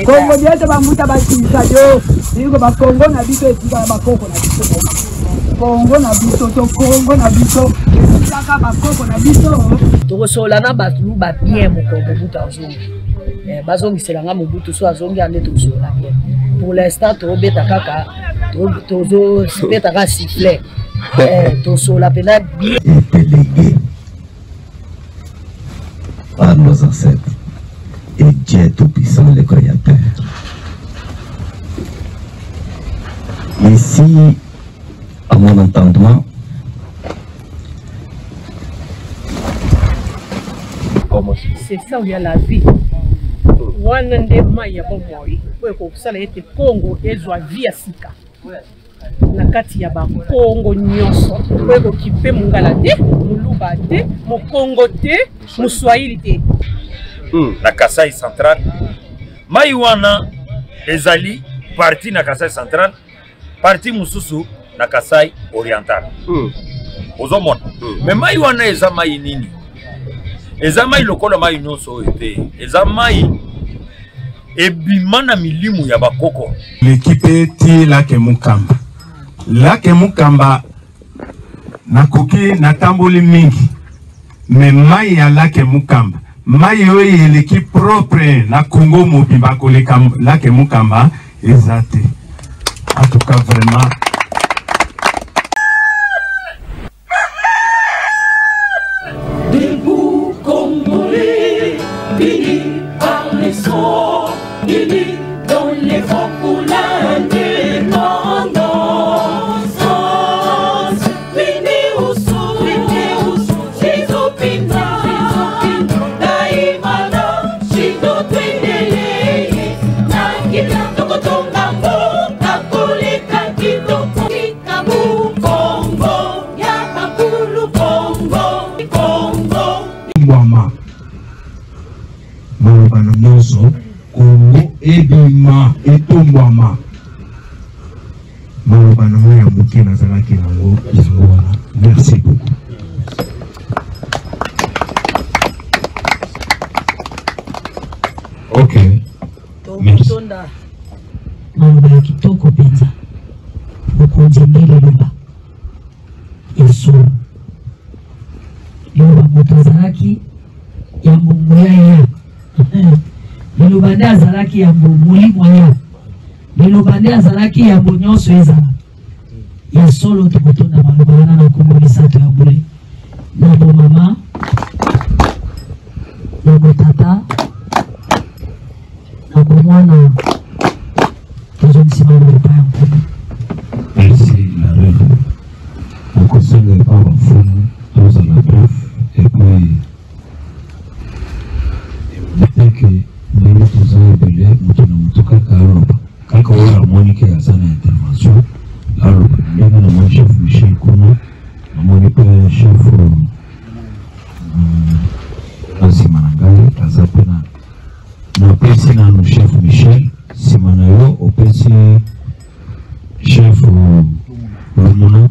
Congo diete bamuta bakisa yo. Niko ba Congo na biso etika ba koko na biso. Congo na biso to Congo na biso. Etika ba koko na biso. To sola na ba lu ba bien mo Congo buta ozongi. Bazongi selanga mo butu so azongi ande to sola bien. Pour l'instant to beta kaka to zo beta ka sifflet. To sola pena bien délégué par nos ancêtres. Et Dieu Tout-Puissant, le Créateur. Ici, à mon entendement, c'est ça où il y a la vie. Wanande maya bomoi, pour que ça ait été Congo et joie vie à Sika. Na kati ya ba Congo nyonso, pour que kipe mungala te, muluba te, mo Congo te, mo Swahili te. Na Kasai central Maiwana ezali parti na Kasai central parti mususu na Kasai oriental ozomona mais Maiwana eza mai nini eza mai lokola mai nyonso ete eza mai ebimana milimu ya bakoko l'équipe ti Lake Mukamba nakoki na tamboli mingi mais mai ya Lake Mukamba Mayo est l'équipe propre na Congo Mobimba koleka Lake Mukamba ezate. En tout cas vraiment debout Congolais, bénis par les sons, bénis dans les vents pour l'indépendance. Bénis au son, ses opinions. Congo ebima etombwama malobana ya muke nazalaki nango izwana. Merci beaucoup. Ok. Merci. Maloba kitoko penza okonjengele loba yesu loba motazalaki ya mbongoya Lelobande azalaki ya molimo ya Lelobande azalaki ya nyonso ezala ya solo tokotonda maloba wana na kombo misato ya bule na bo mama na bo tata na bo mwana tozongisi maloba ya nkulu. Merci la reine. On conseille pas au fond, tous à la bref, et puis peut-être que nous faisons belé, nous toka karoba. Kaka wala mwanike ya sana intervention. Alors, nous avons mon chef Michel Kono, mon chef Simanangai, Azapena. Na pesi na no chef Michel, Simanayo, au pesi chef Romona,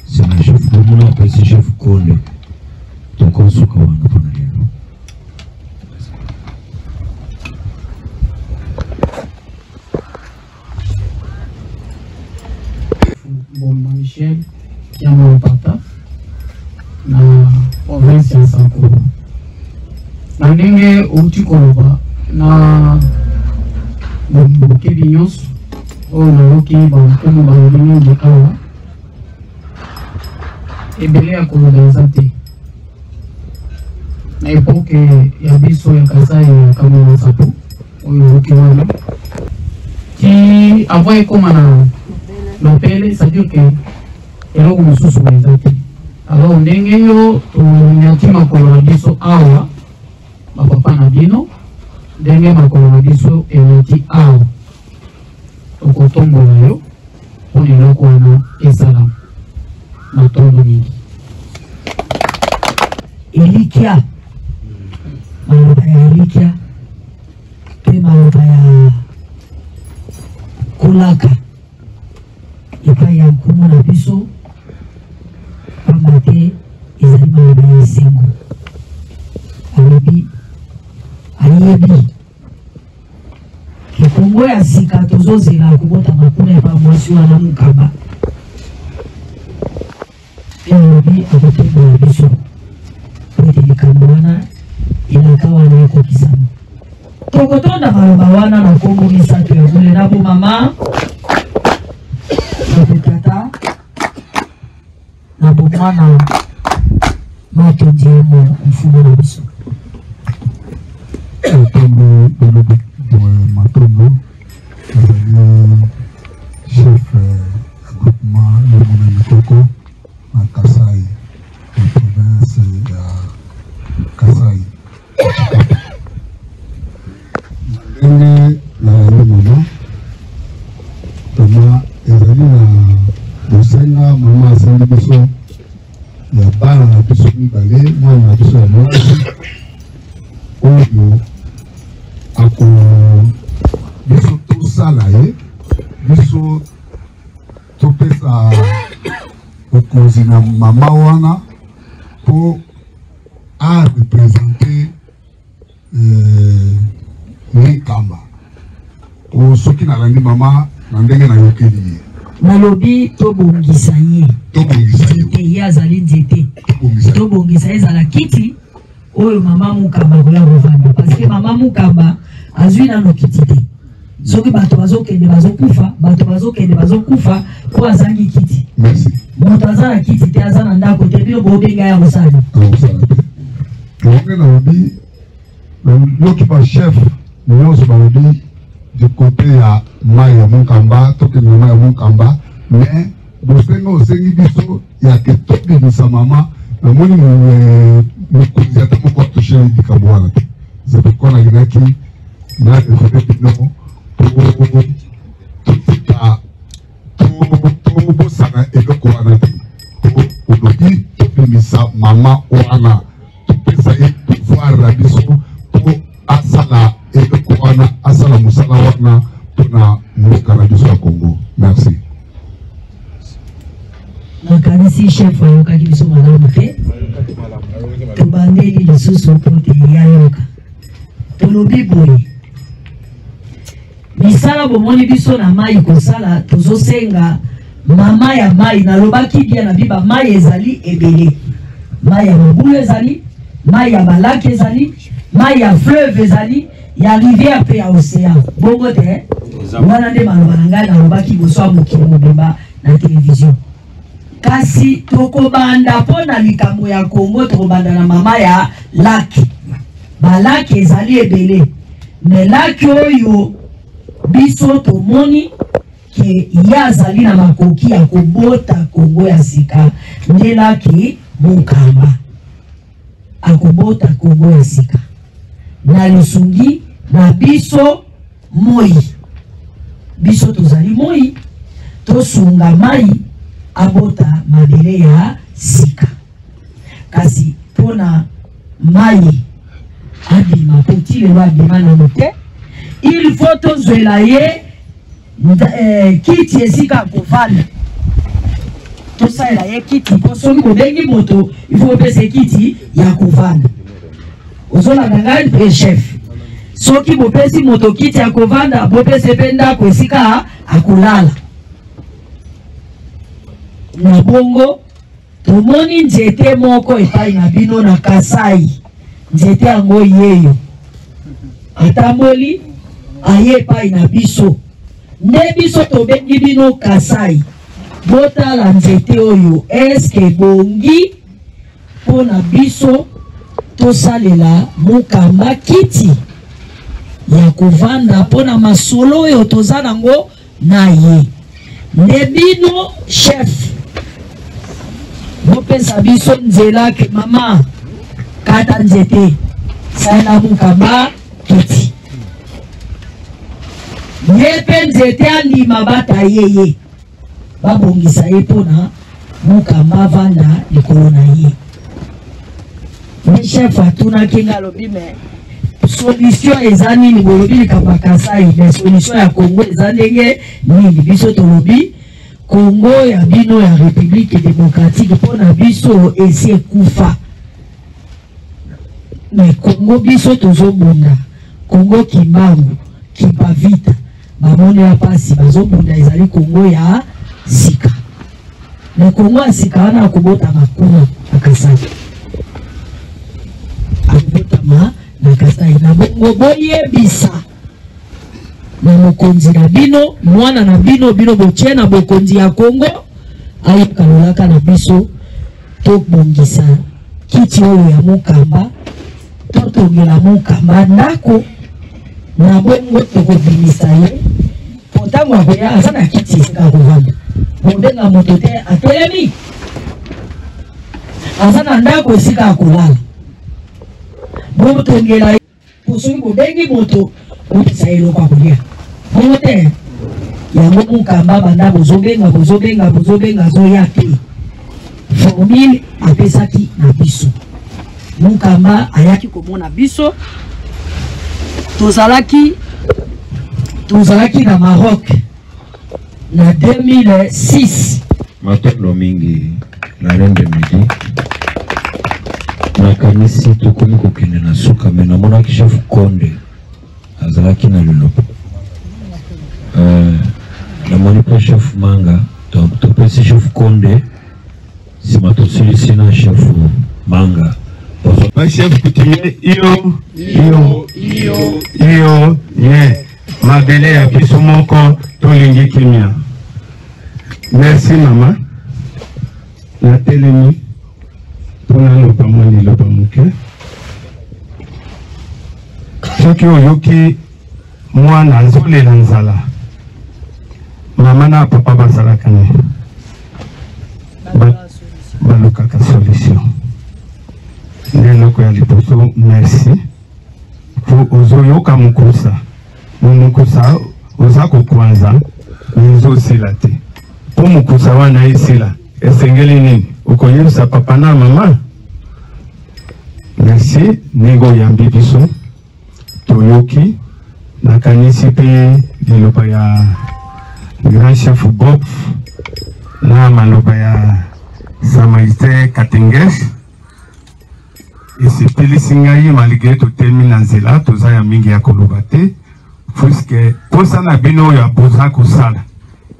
c'est le chef Romona, au pesi chef Kone. Toko suka wana pana lelo. Bon, Michel, qui a mon papa, na province ya Sankuru. Na ndenge outi koloba na bokeli nyonso oyo nayoki bankomo balobi mingi awa ebele ya koloba eza te. Na epoke ya biso ya Kasai ya Kamona Sapo oyo oyoki wana ti avant ekoma na lopele, c'est-à-dire que eloko mosusu eza te. Alors ndenge yo tonyati makolo na biso awa bapapa na bino, ndenge makolo na biso enyati awa tokotombola yo mpona eloko wana ezala na tondo mingi. Elikia maloba ya Elikia pe maloba ya Kulaka epai ya nkumu na biso pamba te ezali maloba ya esengo. alobi Kongo ya sika tozozela kobota makuna pa mwasi wana mukaba pe alobi akotembola biso ete likambo wana elakawa na ekokisama tokotonda maloba wana na Kongo misato ya bule na bomama na botata na bomwana matondiemo mfumo na biso Matombo Matombo chef groupement Lemona Mikoko na Kasai, la province ya Kasai. Ndenge na mama toma ezali na bosenga mama asengi biso ya bana na biso mibale mwana na biso ya mwasi oyo ako biso tosala ye biso topesa okonzi na mama wana po arepresente Mikamba o soki nalangi mama na ndenge nayokeli ye nalobi tobongisa ye ye azali nzete tobongisa ye ezala kiti oyo mama Mukamba koya kovanda parce que mama Mukamba azwi nano kiti te soki bato bazokende bazokufa bato bazokende bazokufa po azangi kiti moto aza na kiti te aza na ndako te bino bobenga ya kosala onge nalobi yoki ba chef nyonso balobi du côté ya mai ya Mukamba tokende na mai ya Mukamba mais bosenga osengi biso ya ke tobimisa mama namoni mokonzi ata moko atouche likambo wana te c'est pourquoi nalingaki na efete bino totika tobosana eloko wana te olobi tobimisa mama wana topesa ye pouvoir na biso po asala eloko wana asala mosala wana mpona mboka na biso ya Congo. Merci. nakanisi chef ayokaki biso malamu te tobandeli lisusu po te yayoka tolobi boye misala bomoni biso na mai kosala tozosenga mama ya mai nalobaki bia na biba mai ezali ebele mai ya mabulu ezali mai ya balaki ezali mai ya fleuve ezali ya rivière pe ya océan bongo te wana nde maloba na ngai nalobaki boso ya mokili mobimba na télévision kasi tokobanda mpo na likambo ya Congo tokobanda na mama ya laki balaki ezali ebele me laki oyo biso tomoni ke ye azali na makoki ya kobota Congo ya sika nde laki Mukamba akobota Congo ya sika na lisungi na biso moi biso tozali moi tosunga mai abota mabele ya sika kasi pona mai abima poti le abima na mote il faut tozwela ye kiti esika kovanda tosalela ye kiti po soki kobengi moto il faut pesa kiti ya kovanda ozolanda ngai mpe chef soki bopesi moto kiti ya kovanda bopesa mpe ndako esika akolala na bongo tomoni nzete moko epai na bino na Kasai nzete yango yeyo atamboli aye epai na biso nde biso tobengi bino Kasai botala nzete oyo eske bongi mpo na biso tosalela Mukamba kiti ya kovanda mpo na masolo oyo toza nango na ye nde bino chef bopesa biso nzela ke mama kata nzete salela Mukamba kiti ye mpe nzete andima bata yeye babongisa ye mpona Mukamba vanda likolo na ye ne chef atunaki nga alobi me solution eza nini bolobi likambo ya Kasai me solution ya Congo eza ndenge nini biso tolobi Congo ya bino ya République démocratique mpona biso esi ekufa me Congo biso tozobunda Congo Kimbangu Kipavita bamoni ya pasi bazobunda ezali Congo ya sika na Congo ya sika wana akubota makuna akasai akubota na kasai na bongo boyebisa na mokonzi na bino mwana na bino botie na bokonzi ya Congo ayo kalolaka na biso to bongisa kiti oyo ya mukamba to tongela mukamba ndako na bongo tokobimisa ye potango akoya aza na kiti esika kovanda bobenga moto te atelemi aza na ndako esika akolala botongela ye posoki bobengi moto opesa eloko akolia bongo te yango mukamba banda bozobenga zoya te formule apesaki na biso mukamba ayaki komona biso tozalaki na Maroc na 2006 matendo mingi na rende midi na kanisi tokomi kokende na suka me namonaki chef Konde azalaki na lolopo namoni mpe chef Manga topesi chef Konde sima tosilisi na chef Manga chef coutumier iyo ye mabele ya biso moko tolingi kimia. Merci mama na telemi pona loba moni loba muke soki oyoki mwana azolela nzala mama na papa bazalaka ne balukaka solution neloko ya liboso. Merci po ozoyoka mukusa mukusa oza kokwanza nzosila te po mukusa wana esila esengeli nini okoyebisa papa na mama. Merci nego yambi biso toyoki nakanisi mpe liloba ya grand chef Bob na maloba ya Samaritain Katenges esepelisi ngai malgré totemi na nzela toza ya mingi ya koloba te puisque posa na bino oyo aboza kosala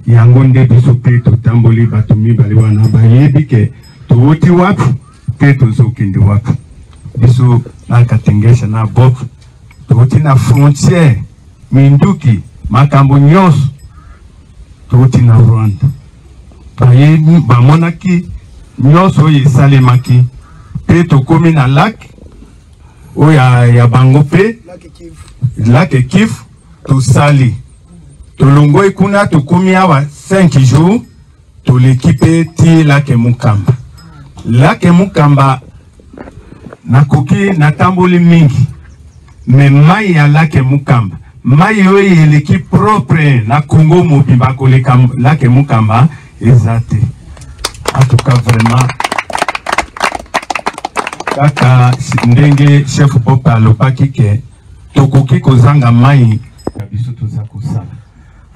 yango nde biso mpe totamboli bato mibale wana bayebi ke towoti wapi mpe tozokende wapi. Biso na Katenges na Bob towoti na frontière minduki makambo nyonso towoti na Rwanda bayebi bamonaki nyonso oyo esalemaki mpe tokomi na lac oyo ya bango mpe lac Kivu tosali tolongoi kuna tokomi awa 5 jours toleki mpe ti lac Mukamba. Lac Mukamba nakoki natamboli mingi me mai ya lac Mukamba mai oyo eleki propre na Congo mobimba koleka lac Mukamba eza te. En tout cas vraiment kaka ndenge chef Bob alobaki ke tokoki kozanga mai ya biso toza kosala.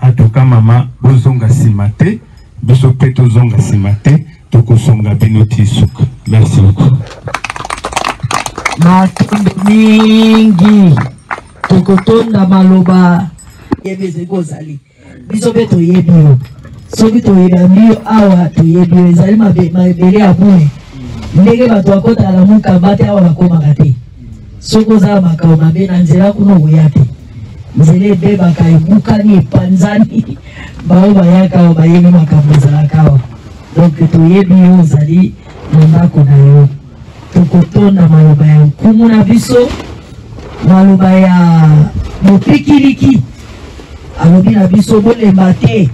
En tout cas mama bozonga nsima te biso mpe tozonga nsima te tokosonga bino ti suka. Merci beaucoup. Matondo mingi tokotonda maloba yebeze kozali biso mpe toyebi yo soki toyebi yo awa toyebi yo ezali mabele ya bule ndenge bato bakotala Mukamba te awa bakomaka te soki ozala makao mabe na nzela kuna okoya te nzela ebebaka ebukani epanzani bao bayaka awa bayebi makambo ezalaka awa donc toyebi yo ozali na ndako na yo tokotonda maloba ya nkumu na biso maloba ya mopikiliki alobi na biso bolemba te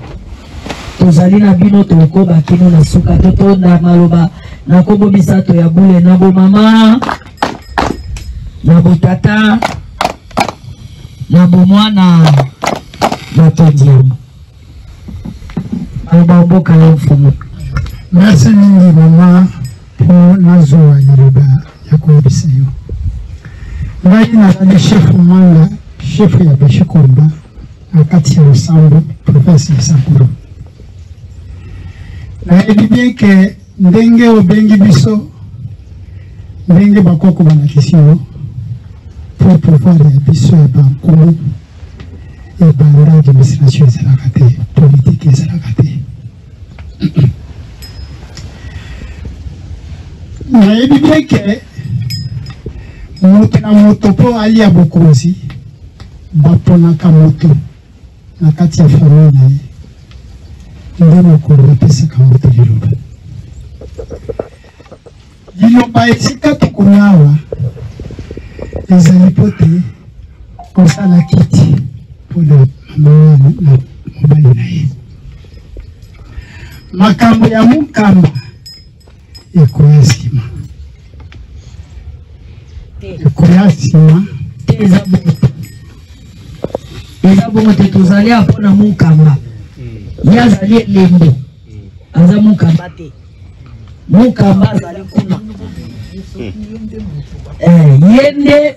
tozali na bino tokoba kino na suka totonda maloba na kombo misato ya bule na bomama na botata na bomwana na tondiama maloba mboka ya mfumu. Merci mingi mama po nazuwa liloba ya koyebisa yo. Ngai nazali chef Manga chef ya Beshikomba na kati ya Lusambo province ya Sankuru. Nayebi bien ke ndenge obengi biso ndenge bakoko banakisi yo po pour pouvoir biso ya bankumu et banda administration ezalaka te politique ezalaka te nayebi bien ke moto na moto mpo alia bokonzi baponaka moto na kati ya famille na ye nde mokolo bapesaka moto liloba liloba esika tokomi awa ezali mpo te kosala kiti mpona mama na mobali na ye makambo ya mokamba ekoya nsima ekoya nsima te eza bongo te tozali mpona mokamba ye azali elembo aza mokamba te mokamba azali kuna ye nde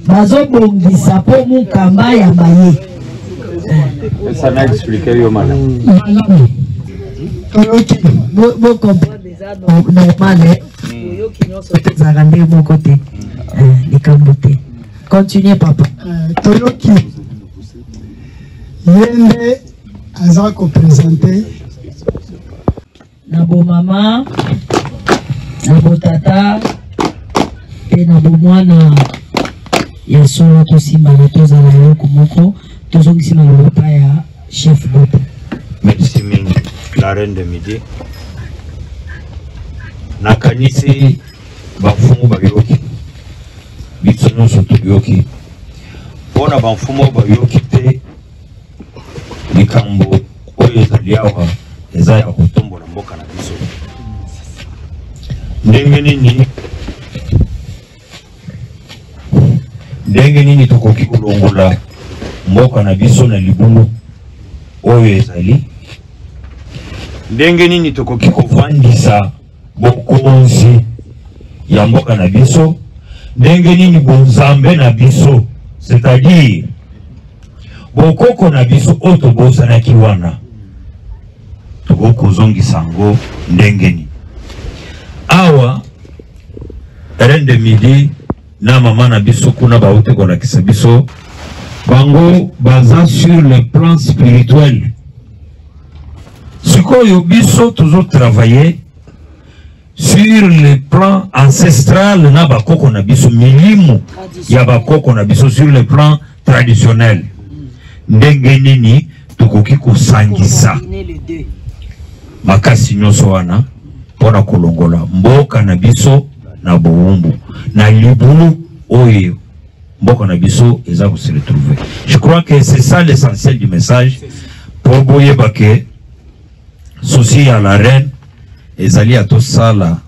bazobongisa mpo mokamba ya baye sana expliquer yo malamu toyoki bocomprendre eza normal toyoki nyonso te ezalaka nde moko te likambo te continue papa toyoki ye nde aza kopresente na bomama na botata mpe na bomwana ya solo tosimbana tozala eloko moko tozongisima lolopa ya chef bote. Merci mingi la reine de midi nakanisi bafumu bayoki biso nyonso toyoki mpona bafumu bayoki te likambo oyo ezali awa eza ya kotombola mboka na biso ndenge nini tokoki kolongola mboka na biso na libulu oyo ezali ndenge nini tokoki kovandisa bokonzi ya mboka na biso ndenge nini bonzambe na biso c'est-à-dire bokoko na biso oyo tobosanaki wana tokokozongisa yango ndenge nini awa reine de midi na mama na biso kuna bauti kolakisa biso bango baza sur le plan spirituel sikoyo biso tozo travailler sur le plan ancestral na bakoko na biso milimu ya bakoko na biso sur le plan traditionnel ndenge nini tokoki kosangisa makasi nyonso wana mpona kolongola mboka na biso na bowumbu na libulu oyo mboka na biso eza se retrouver. Je crois que c'est ça l'essentiel du message pour boyeba ke souci à la reine ezali atosala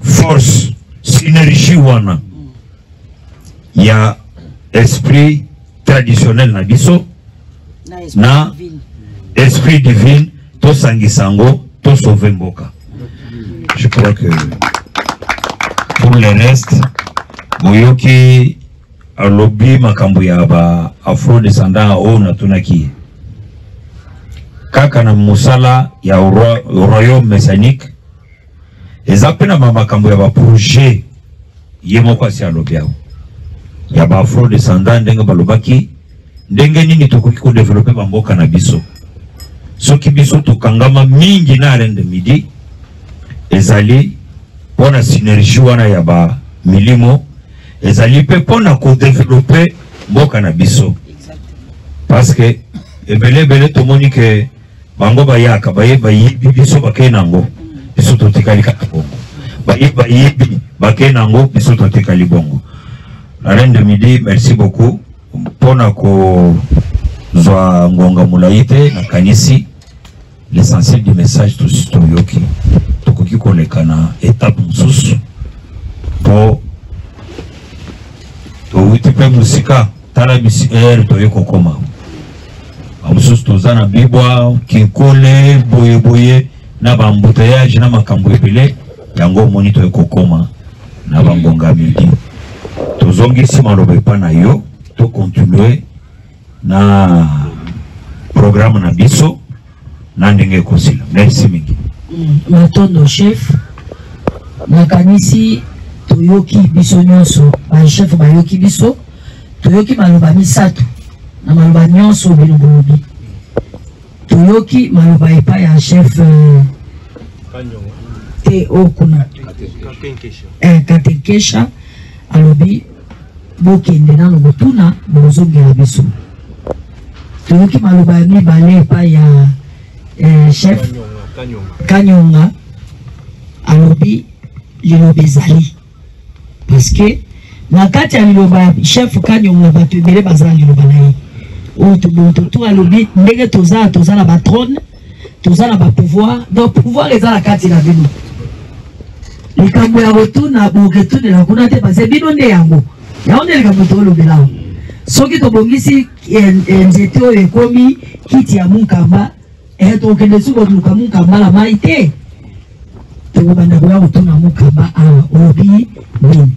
force synergie wana ya esprit traditionnel na biso na esprit divin to sangisango to sauver mboka. Je crois que pour le reste boyoki alobi makambo ya ba afro-descendant o natunaki kaka na musala ya royaume messianique eza pena makambo ya ba projet ye moko asi alobi ya ba afro-descendant ndenge balobaki ndenge nini tokoki ko développer bamboka na biso soki biso tokangama mingi na reine de midi ezali pona synergie wana ya ba milimo ezali pe pona ko développer mboka na biso parce que ebele tomoni ke bango bayaka bayibi biso bakei nango biso totikali kaka bongo bayibi bakei nango biso totikali bongo. La reine de midi merci beaucoup pona ko zwa ngonga mulai te nakanisi l'essentiel du message toyoki tokoki koleka na étape mosusu po towuti mpe musika tala bisi toye kokoma mosusu toza na bibwa kinkole boyeboye na bambuteyage na makambo ebele yango omoni toye kokoma na bangonga midi tozongisi maloba epa na yo tokontinue na programme na biso na ndenge ekosila. Merci mingi matondo chef nakanisi toyoki biso nyonso chef bayoki biso toyoki maloba misato na maloba nyonso bino bolobi toyoki maloba epai ya chef te okuna katekesha alobi bokende nano botuna bozongela biso toyoki maloba ya mibale epai ya chef Kanyonga alobi liloba ezali parce que na kati ya liloba chef Kanyonga bato ebele bazala liloba na ye oyo toboto alobi ndenge toza na batrone toza na bapouvoir donc pouvoir eza na kati na bino likambo ya kotuna boketunela kuna te parce bino nde yango nde likambo tolobela soki tobongisi nzete oyo ekomi kiti ya Mukamba tokende suko luka Mukamba la mai te tokobanda koya kotuna Mukamba awa obi nini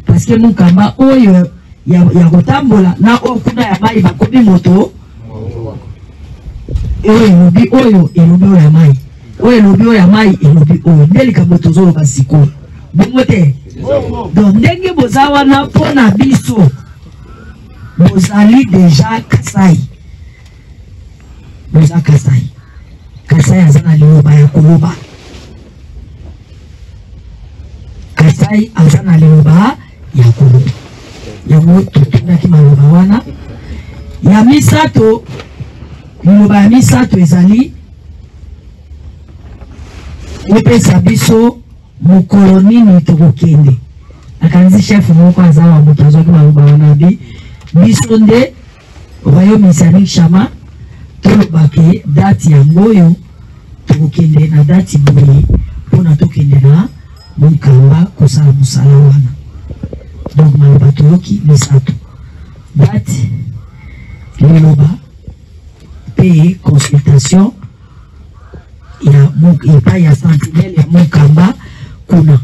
parce que Mukamba oyo ya kotambola na okuna ya mai bakomi moto elobi oyo ya mai oyo elobi oyo ya mai elobi oyo nde likambo tozoloba sikoyo bongo te donc ndenge boza wana mpo na biso bozali deja Kasai boza Kasai aza na liloba ya koloba Kasai aza na liloba ya koloba yango totundaki maloba wana ya misato liloba ya misato ezali opesa biso mokolo nini tokokende akanisi chef moko aza wa moto azwaki maloba wana biso nde royaume islamique chama tolobake date yango oyo tokokende na date boye mpona tokende na Mukamba kosala mosala wana donc maloba toyoki misato date liloba mpe consultation ya epai ya sentinelle ya Mukamba kuna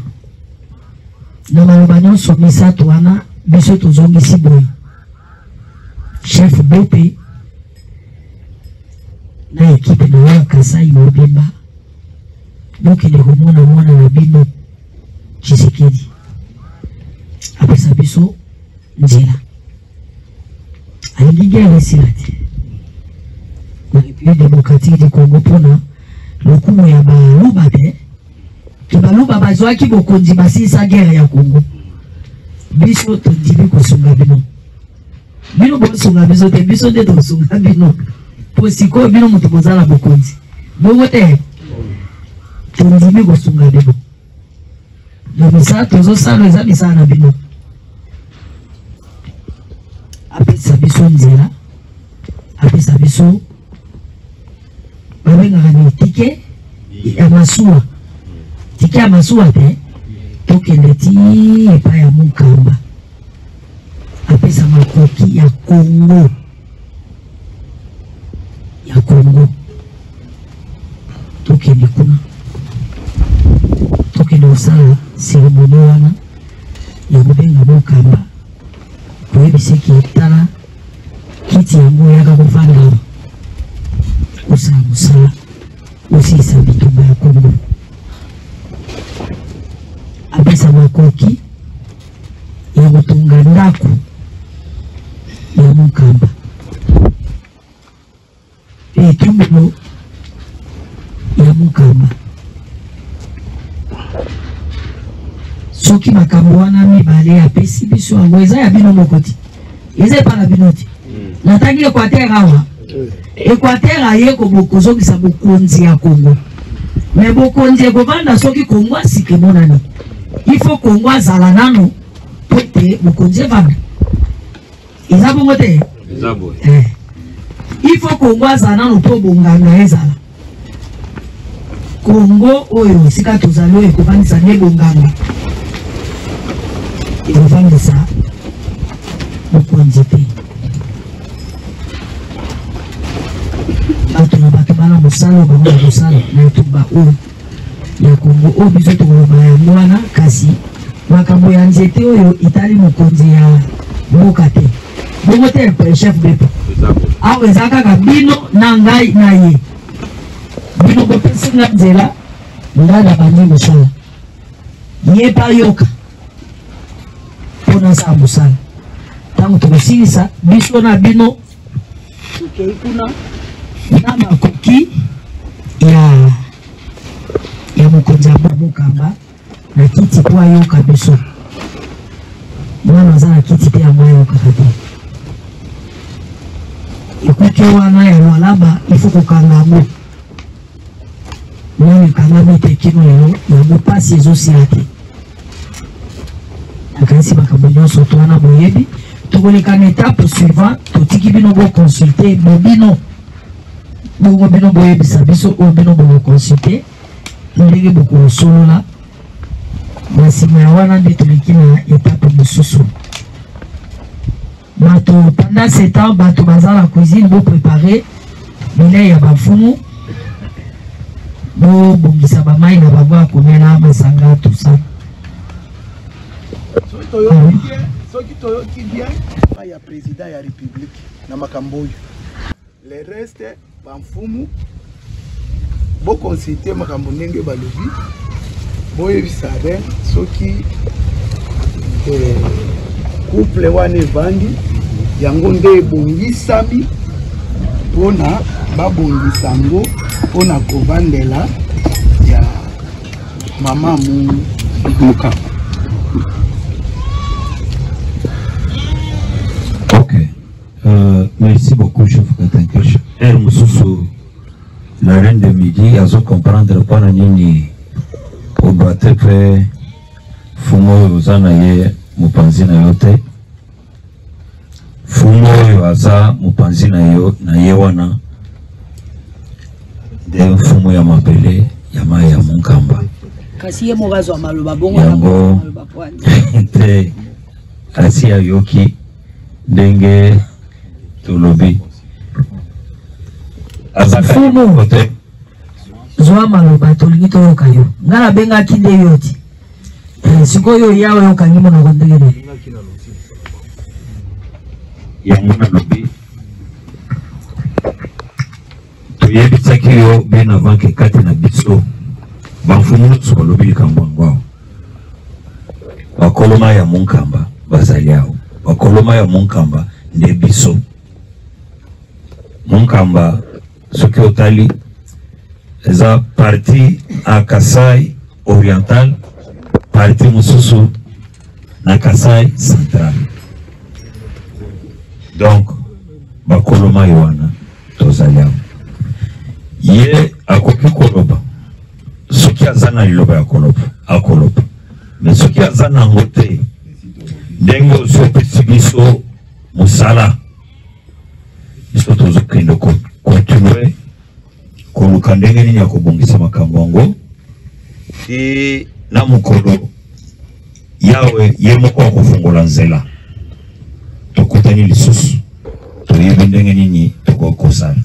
na maloba nyonso misato wana biso tozongisi boye chef Bope na ekipe na wala Kasai mobimba bokende komona mwana na bino Tshisekedi apesa biso nzela alingi guerre esila te na République démocratique du Congo mpona lokumu ya baluba te ke baluba bazwaki bokonzi basilisa guerre ya Congo biso tondimi kosunga bino bosunga biso te biso nde tosunga bino po sikoyo bino moto bozala bokonzi bongo te tondimi kosunga bino na misala tozosala eza misala na bino apesa biso nzela apesa biso babengaka ni tike ya masuwa tike ya masuwa te tokende ti epai ya Mukamba apesa makoki ya Congo tokende kuna tokende kosala seremoni wana ya kobenga Mukamba koyebiseki etala kiti yango oyaka kovanda kosala mosala osilisa bitumba ya Congo apesa makoki ya kotonga ndako ya Mukamba pe etumbelo ya Mukamba soki makambo wana mibale apesi biso yango eza ya bino moko te eza epa na bino te natangi Équateur awa Équateur aye kozongisa bokonzi ya Congo me bokonzi ekovanda soki Congo asika emonani il faut Congo azala nano po te bokonzi evanda eza bongo te il faut Congo azala nano po bonganga ezala Congo oyo sika tozali oyo ekovandisa nde bonganga ekovandisa bokonzi te bato na bato bana mosala bango ya mosala na etumba oyo ya Congo oyo biso tokoloba yango wana kasi makambo ya nzete oyo etali mokonzi ya mboka te bongo te chef Bepe awa eza kaka bino na ngai na ye bino bopesi nga nzela ngai na bandi mosala ye pa yoka mpona asala mosala ntango tokosilisa biso na bino tokei kuna na makoki ya mokonzi ya Mokamba na kiti po ayoka biso mwana aza na kiti mpe yango ayokaka te ekoki wana ya lwalaba ifo kokanga yango nani ekangami te kino lelo yango mpasi ezosila te nakanisi makambo nyonso to wana boyebi tokoleka na étape suivant totiki bino boconsulte bobino bongo bino boyebisa biso oyo bino bokoconsulte ndenge bokosolola na nsima ya wana nde toleki na étape mosusu bato pendant ce temps bato baza na cuisine boprépare bilei ya bafumu bobongisa bamai na bango ya komela masanga tout ça. Soki toyoki bien ya président ya république na makambo oyo le reste bamfumu boconsulte makambo ndenge balobi boyebisa re soki couple wana evandi yango nde ebongisami mpona babongisa yango mpona kovandela ya mama Mukamba. Merci beaucoup, chef Katankesh. Elle Moussoussou, la reine de midi, à comprendre pas la nini au batepe fumo zanaye mupanzi na yote fumo yoaza mupanzi na yewana de fumo ya mapele ya maya ya Mukamba kasi ye morazo wa maloba bongo yango te kasi ya yoki ndenge tolobi fumu zwa maloba tolingi toyoka yo nga nabengaki nde yo ti sikoyo yawe yokangi monoko ndenge nini yango nalobi toyebisaki yo bien avant ke kati na biso bafumu nyonso balobi likambo yango awo bakoloma ya Mukamba bazali awo bakoloma ya Mukamba nde biso Mukamba soki otali eza parti a Kasai oriental parti mosusu na Kasai central donc bakoloma yo wana tozali awo ye akoki koloba soki aza na liloba ya koloba akoloba mais soki aza nango te ndenge ozopesi biso mosala biso tozokende kontinue koluka ndenge nini ya kobongisa makambo yango e na mokolo yawe ye moko akofungola nzela tokutani lisusu toyebi ndenge nini tokokosala.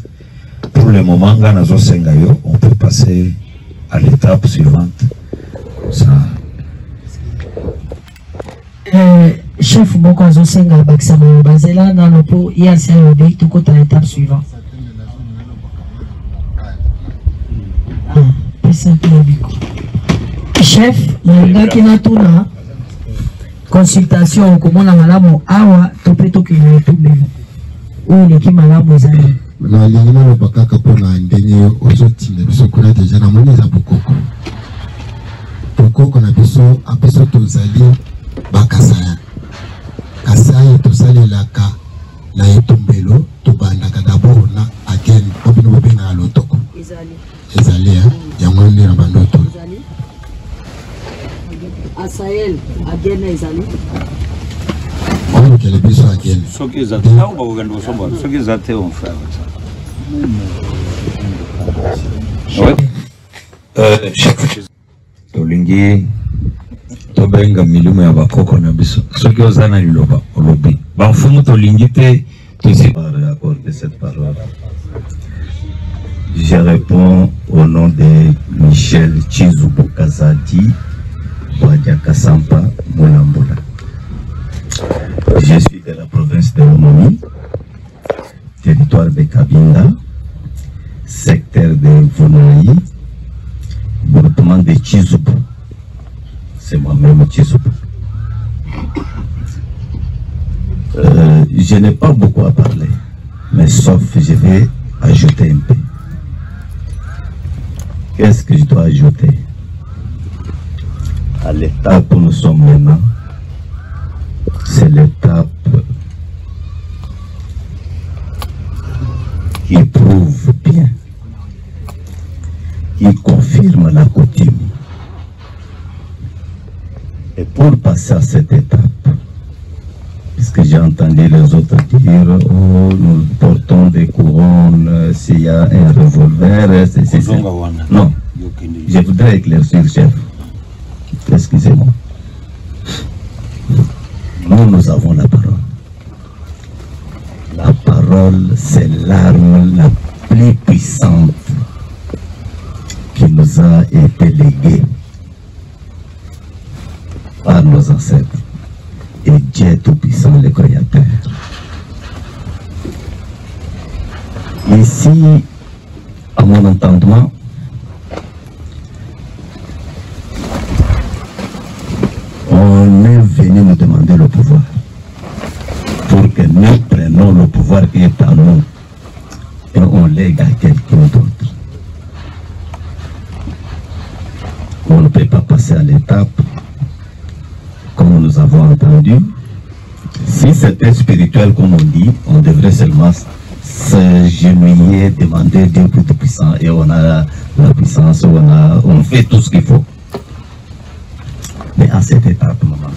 Pour le moment nga nazosenga yo on peut passer à l'étape suivante ça. Chef moko azosenga bakisa maloba nzela nano po ye asi alobi tokota na étape suivante. Chef nalingaki natuna consultation okomona malamu awa to mpe tokende etubelu oyo eleki malamu ezali nalingi naloba kaka mpona ndenge ozotinda biso kuna deja namoni eza bokoko na biso apeso tozali bakasaya kasai tosalelaka na etumbelo tobandaka dabord na again obino bobengaka lotoko ezali yango nde na bandoto Asael again ezali olukele biso again soki eza te awo bakokende kosombola soki eza te on frère tolingi tobenga milimo ya bakoko na biso soki oza na liloba olobi bafumu tolingi te accorder cette parole. Je réponds au nom de Michel Chizubo Kazadi Wadiaka Sampa Moulambula. Je suis de la province de Omomi, territoire de Kabinda, secteur de Vonaï, groupement de Chizubo. C'est moi-même Chizubo. Je n'ai pas beaucoup à parler, mais sauf je vais ajouter un peu. Qu'est-ce que je dois ajouter? À l'étape où nous sommes maintenant, c'est l'étape qui prouve bien, qui confirme la coutume. Et pour passer à cette étape, puisque j'ai entendu les autres dire, oh, nous portons des couronnes, s'il y a un revolver, c'est ça. Non, je voudrais éclaircir, chef. Excusez-moi. Nous avons la parole. La parole, c'est l'arme la plus puissante qui nous a été léguée par nos ancêtres. Et Dieu Tout-Puissant, le Créateur. Ici, à mon entendement, on est venu nous demander le pouvoir pour que nous prenions le pouvoir qui est à nous et on lègue à quelqu'un d'autre. On ne peut pas passer à l'étape comme nous avons entendu. Si c'était spirituel comme on dit, on devrait seulement s'agenouiller, demander Dieu plus puissant et on a la puissance, on fait tout ce qu'il faut. Mais à cette étape, maman,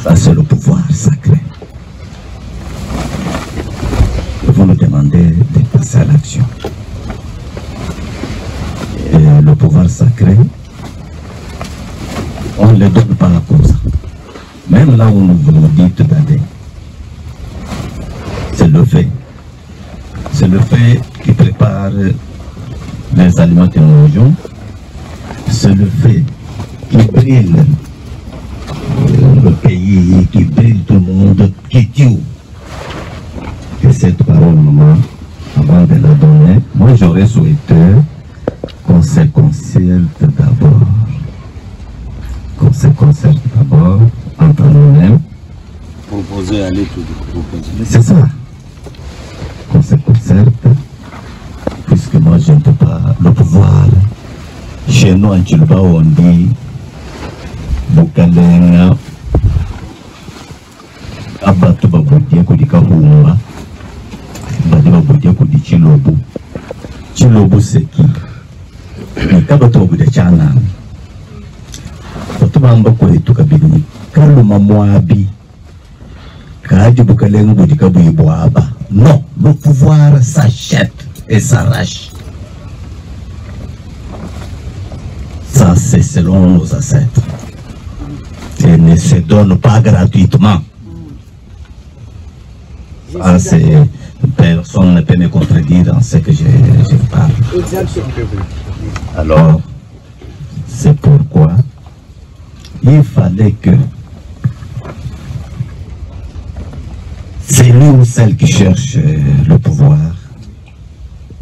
ça c'est le pouvoir sacré. Vous nous demandez de passer à l'action. Et le pouvoir sacré, on ne le donne pas à cause. Même là où vous nous dites d'aller, c'est le fait. C'est le fait qui prépare les aliments que nous mangeons. C'est le fait qui brille le pays, qui brille tout le monde, qui tue. Et cette parole, maman, avant de la donner, moi j'aurais souhaité qu'on se concerte d'abord. Qu'on se concerte d'abord entre nous-mêmes. Proposer à l'étude. C'est ça. Qu'on se concerte, puisque moi je ne peux pas le pouvoir. Chez nous en Tchilba, on dit Bukalenga Abatu Babudia Kudika Humba Badiba Budia Kudi Chilobu. Chilobu c'est qui? Kabatu Babudia Chana. Otubamba Kwetu Kabini Kaluma Moabi Kaji Bukalenga Budika Buiboaba. Non, le pouvoir s'achète et s'arrache. Ça, c'est selon nos ancêtres. Et ne se donne pas gratuitement. Ça, c'est... Personne ne peut me contredire dans ce que je parle. Alors, c'est pourquoi il fallait que celui ou celle qui cherche le pouvoir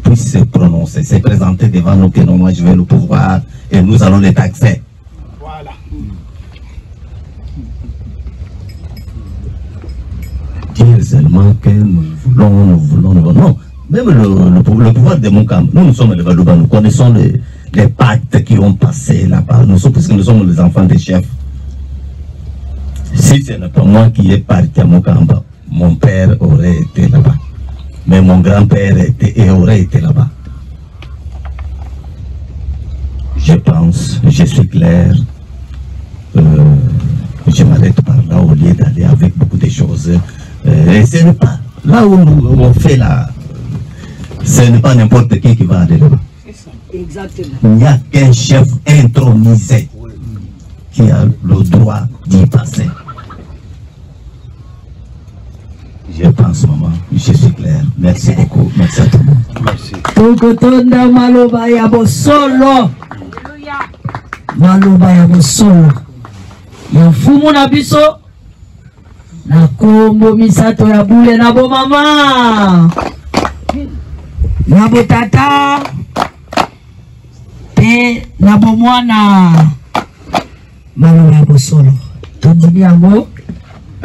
puisse se prononcer, se présenter devant nous que non, moi je veux le pouvoir et nous allons les taxer. Voilà. Dire seulement que nous voulons. Non, même le pouvoir de Moukam, nous sommes les Balouba, nous connaissons les pactes qui ont passé là-bas, puisque nous sommes les enfants des chefs. Si ce n'est pas moi qui est parti à Moukamba, mon père aurait été là-bas. Mais mon grand-père aurait été là-bas. Je pense, je suis clair, je m'arrête par là au lieu d'aller avec beaucoup de choses. Et ce n'est pas, là où on fait là, ce n'est pas n'importe qui va aller là-bas. Exactement. Il n'y a qu'un chef intronisé qui a le droit d'y passer. Je pense, maman, je suis clair. Merci beaucoup. Merci à tout le monde. Merci. Tokotonda maloba ya bosolo. Maloba ya bosolo. Ya fumu na biso. Na kombo misato ya bule na bo mama. Na bo tata. Pe na bo mwana. Maloba ya bosolo. Tondini yango.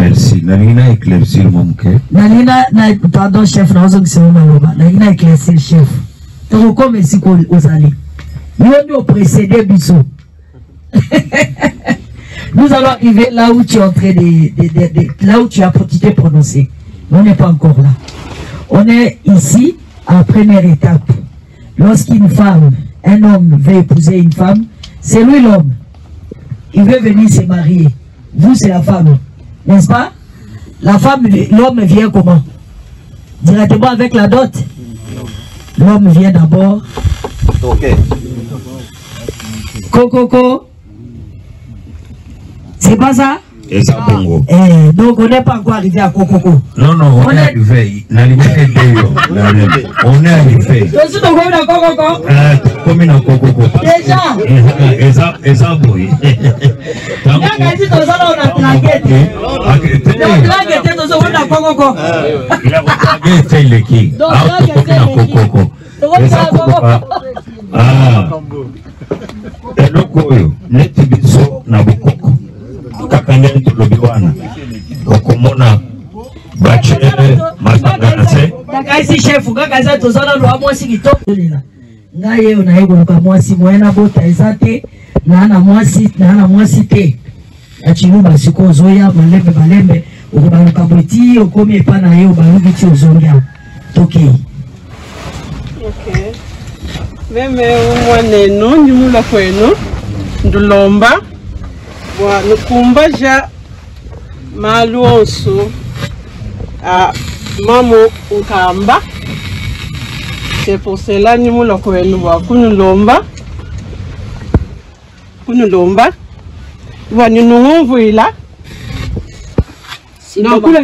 merci. Nalina éclaircir mon cœur. Nalina, pardon chef, Nalina éclaircir chef. Donc comme ici aux allées. Nous nous précédé Bissot. Nous allons arriver là où tu es en train là où tu as potité prononcé. On n'est pas encore là. On est ici à la première étape. Lorsqu'une femme, un homme veut épouser une femme, c'est lui l'homme. Il veut venir se marier. Vous, c'est la femme. N'est-ce pas? La femme, l'homme vient comment? Directement avec la dot. L'homme vient d'abord. Ok. Coco. C'est pas ça? Et ça, bongo. Donc on n'est pas encore arrivé à Coco. Non, on est arrivé. On est arrivé. Comme une Coco. Déjà. Et ça, boy. Il a regardé les qui. Kakandeni tulobiwana okomona bachere masanganase kakaisi chef kakaza tozana lwa mwasi kitoko ngaye onaye koluka mwasi moyena bota ezate na mwasi te achiluba siko ozoya malembe okobaluka bweti okomi epa na ye obaluki ti ozongia tokei. Okay. Meme mwaneno ndimula kwenu ndulomba wa nukumba ja maluonso a mamo ukamba. C'est pour cela ni mula kwenu wa kunulomba wa ninungumvuila Simba bakolo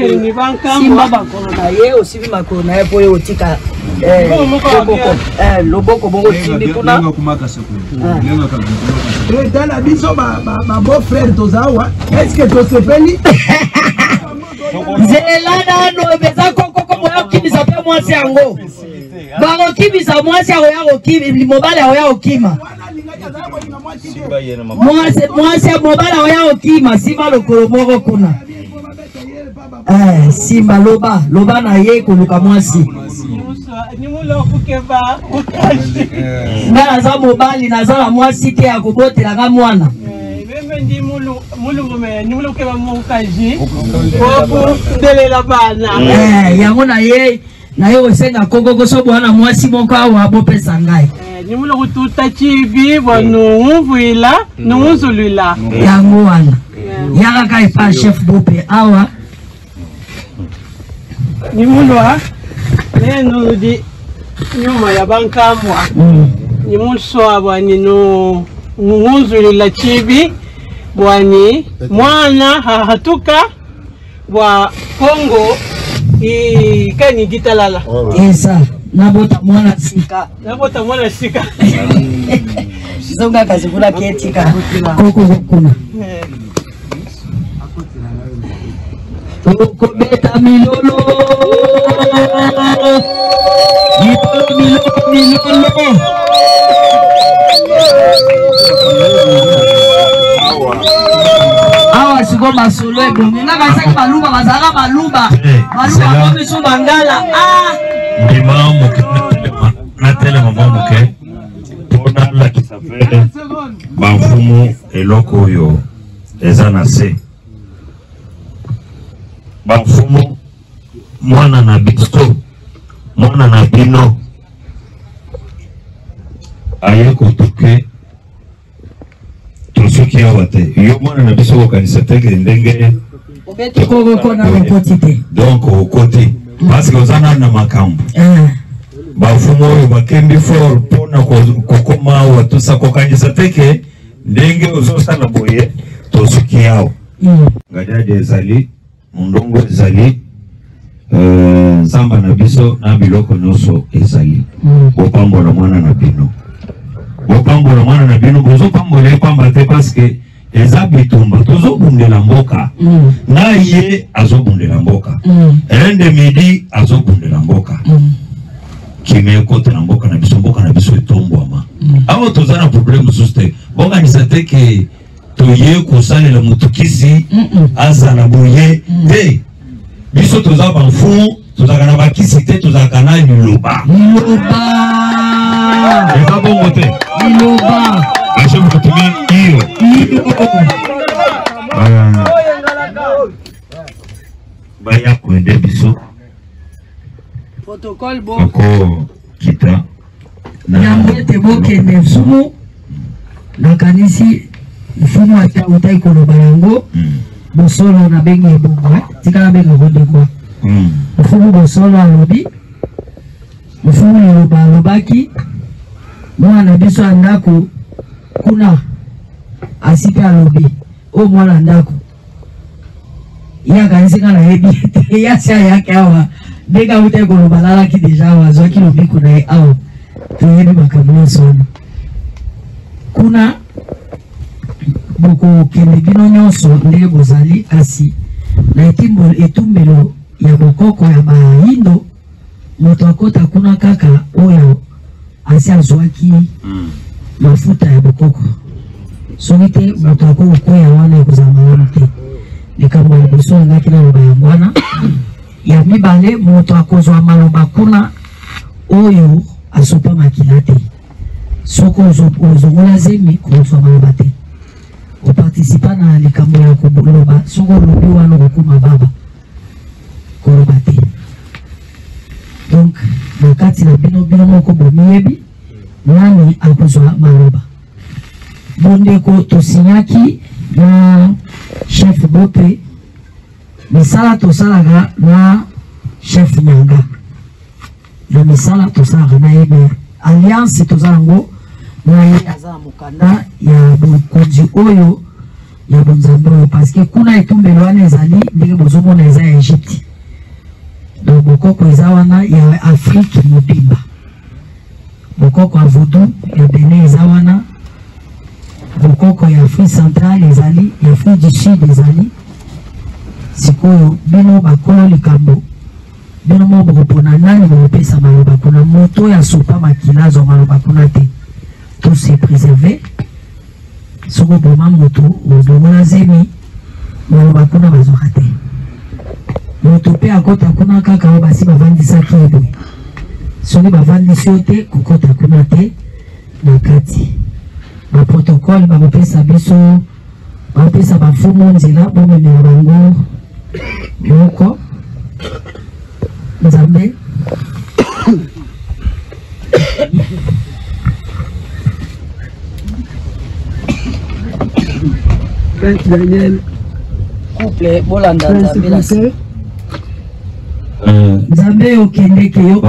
na ye osibi makolo na ye po ye otika loboko bongo tindi kuna tala biso ba beau frère tozawa est-ce que tosepeli zelana no beza koko moyo kibisa pe mwasi yango bako kibisa mwasi yango kibi mobile yango kima mwasi mobile yango kima simba lokolo moko kuna simba loba na ye koluka mwasi nga naza mobali naza na mwasi te ya kobotelanga mwana yango na ye osenga kokoko so bwana mwasi moko awa bopesa ngai nimula kututa chibi wanungumvuila nunguzulila yango wana yaka kai pa chef bope awa nimulwa nenu di nyuma ya bankamwa nimuswa bwani no nguzulila chibi bwani mwana hatuka bwa Kongo ikani gitalala esa nabota mwana sika zonga kazi kula ketika koko kuna Beta milolo awa siko masolo ebonge nga kasaki balumba bazala balumba bomiso bangala ndima natelema mwa moke mpona lakisa vele bamfumu eloko oyo eza na se bamfumu mwana na biso mwana na bino aye kotuke tosuki awa te yo mwana na biso kokanisa teke ndenge donc okoti parce que oza nanu na makambo bafumu oyo bakembi fort mpona kokoma awa tosa kokanisa teke ndenge ozosala boye tosuki awa ngadiadi ezali mundongo ezali nzamba na biso na biloko nyonso ezali bopambola mwana na bino bozopambola epamba te parce que eza bitumba tozobundela mboka na ye azobundela mboka rende midi azobundela mboka kime ekotela mboka na biso etombwama awa toza na problème mosusu te bokanisa te ke toye kosalela motukisi azala boye te tous en fond, tous en canal qui c'était, tous en canal Liloba. Liloba. Et ça bon côté. Liloba. La chef de Iyo. Baya kwende biso. Protocole bon. Encore kita. Nyambete bokende sumu. Nakanisi mfumo ata utai koloba yango. Bosolo na bengi ebongo. Tikala bengi kodekwa. Mfumo bosolo alobi. Mfumo liloba alobaki. Mwana biso andako kuna asipe alobi. O mwana ndako. Ya kanisi kana hebi. Ya sia yake awa. Dega utai koloba lalaki deja awa. Zwaki lobi kuna awa. Tuyebi makabulo sona. Kuna boko kende bino nyonso ndenge bozali kasi na etumbelo ya bokoko ya bayindo moto akota kuna kaka oyo asi azwaki mafuta ya bokoko soki te moto akokoya wana ekozala malamu te likambo ya liboso yangaki na loba yango wana ya mibale moto akozwa maloba kuna oyo asopa makila te soko ozongola zemi kozwa maloba te oparticipa na likambo ya koloba soko olobi wana okokoma baba koloba te donc na kati na bino moko bomiyebi nani akozwa maloba bondeko tosinyaki na chef bope misala tosalaka na chef nyanga na misala tosalaka na yebe alliance tozalango na ye aza mokanda ya bokonzi oyo ya bonzambe oyo parce que kuna etumbelo wana ezali ndenge bozomona eza ya Egypte donc bokoko eza wana ya Afrique mobimba bokoko ya Vodou ya Benin eza wana bokoko ya Afrique centrale ezali ya Afrique du Sud ezali sikoyo bino bakolo likambo bino mo bokopona nani bokopesa maloba kuna moto ya sopa makila azwa maloba kuna te tout se préserver soko boma moto ozongola zemi maloba kuna bazwaka te moto mpe akota kuna kaka oyo basi bavandisaki ye boye soki bavandisi yo te kokota kuna te na kati baprotocole bakopesa biso bakopesa bafumu nzela bomemela bango moko nzambe Daniel couple bolanda nzambe la nzambe okendeke yo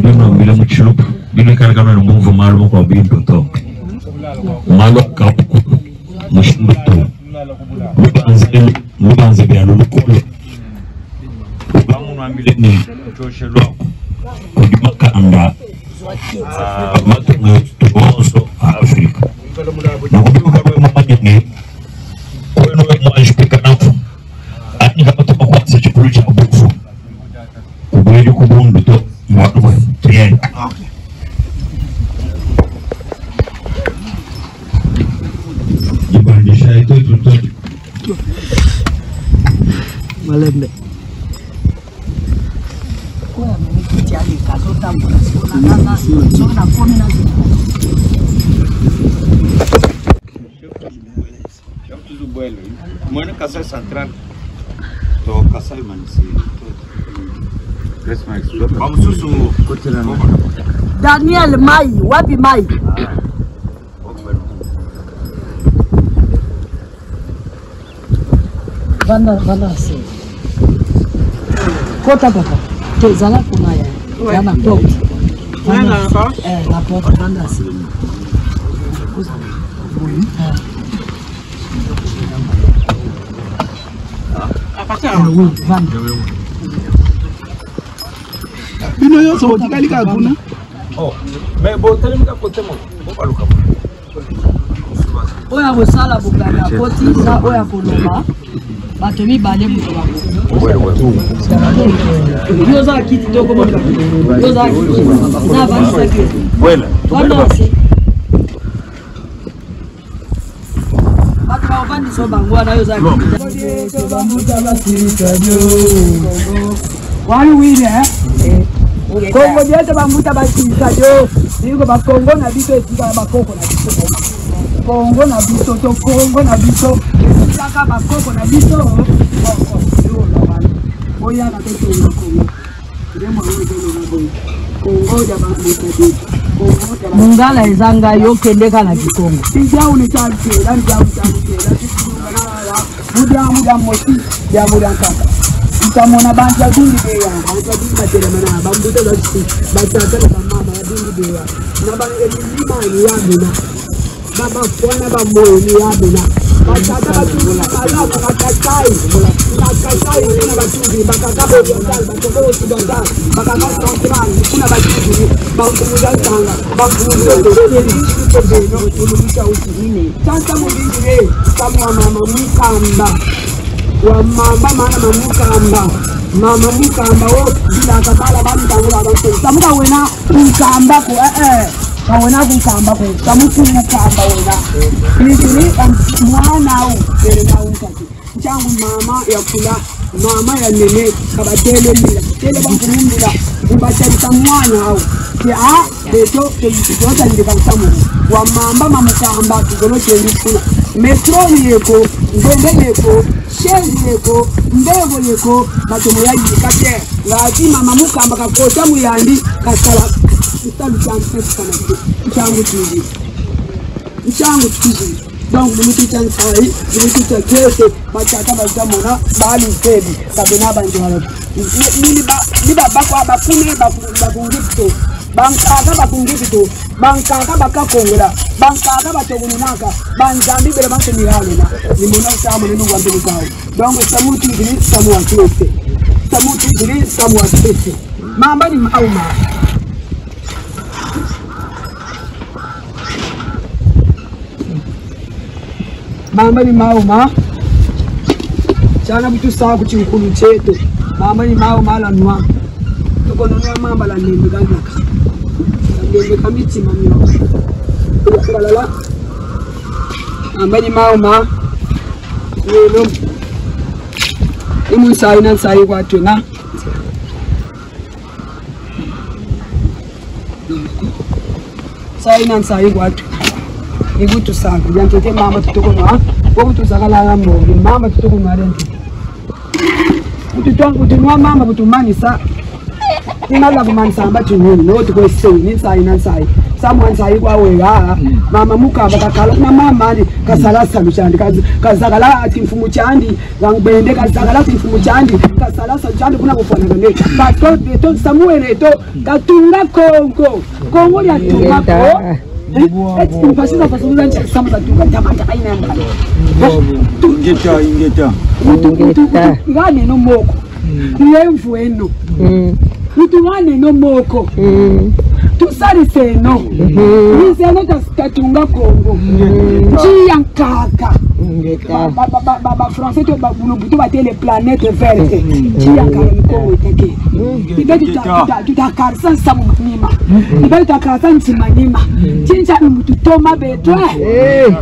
bino mbile muchilupu bino kalakana no mumvu malumo kwa bintu to malo kapu mushindu to mubanze bya lukulu bamuntu ambile ni choshelo kudimaka anda matungo tuonso Afrika na kubibuka kwa manyenge kwenu mwajipika nafu ani kama tumakwanza chikulu cha bufu kubweli kubundu to mwadu trieni jibandisha ito tuto malembe kwa mwenyekiti alikazo tambula sona nana sona komi na Mwana Kasai Central to Kasai Manisi Bamususu Daniel Mai wapi Mai Vanda se kota papa te zala kuna ya na porte la porte vanda se bino nyonso botikali kaka kuna mais botelemika kote mo bobaluka oyo akosala bokanga koti na oyo akoloba bato mibale moto bango yo ozala kiti tokomona yo ozala kiti na avandisaki vandase bato baovandisa bango wana yo ozala kiti Wali wile Kongo diete bamuta bakisa yo. Niko ba Kongo na biso etika ba koko na biso. Kongo na biso to Kongo na biso. Saka ba koko na biso. Oya na teto na Kongo. Demo ni na boy. Kongo ya ba muta Mungala ezanga yo kendeka na Kikongo. Sija unichanje, ndio unichanje. Muda mosi ya muda kaka. Utamona banja dingi beya, banja dingi matelemana, bambuta basi, batata mama ya dingi beya. Na banga lima ni yabina. Baba kwana ba moyo ni yabina. Batata batula kala bakatai. Bakatai ni batuzi, bakakabo ya kala, bakakabo kidanda, bakakabo central, kuna batuzi, bakumuza tanga, bakumuza tolebisha usini. Sasa mubingire kama mama mukamba. Wa mama mana mama mukamba wo bila kabala bamutangula abantu tamuka wena ukamba ko kawena kukamba ko tamuku mukamba wena ni mwana u tele na unkati changu mama ya kula mama ya nene kabatele mila tele bamkumundila ubatali tamwana au ya beto teyitota ndika tamu wa mama mukamba kigolo chendifuna metro yeko ngende yeko shezi yeko mbego yeko batomo ya yikate ngati mama mukamba kakota muyandi kasala italu changu tizi donc mutu chansai mutu chakese bachaka bazamona bali sebi kabena banjwala liba bakwa bakune bakungipto bankaka bakungipto bankaka bakakongola bankaka batogununaka banzambi bele banse miralena nimona sama nenu wambele kao donc samuti ngili samu atese samuti ngili samu atese mamba ni mauma mamba ni mauma chana butu saa kuchikulu chetu mamba ni mauma la nwa tuko nunua mamba la nembe gandaka nembe kamiti mamio kulala mamba ni mauma yeno imu sai na sai watu na sai na sai watu igutu sana yantote mama tutokonwa kwa tuzakala mbogi mama tutokonwa renti utitwangu tinwa mama butumani sa inala kumanisa ambati nini no to go say ni sai someone sai kwa wega mama mukamba kakala na mama ali kasala saluchandi kazakala ati mfumu chandi ngambende kazakala ati mfumu chandi kasala saluchandi kuna kufana ngane pato beto samuele to katunga kongo ya tumako Mpasisa pasuluza nchi sama za tunga jamanta aina mbali. Ingeta. Ngane no moko. Lemfu eno. Ngane no moko. Tusari seno. Niseno tatunga Kongo. Chia kaka. Baba français to babunubutu batele planète verte. Chia kaka Kongo itake. Ibeti tutakarsa samu mima. Ibeti tutakarsa ntimanyima. Chincha mtu toma betwe.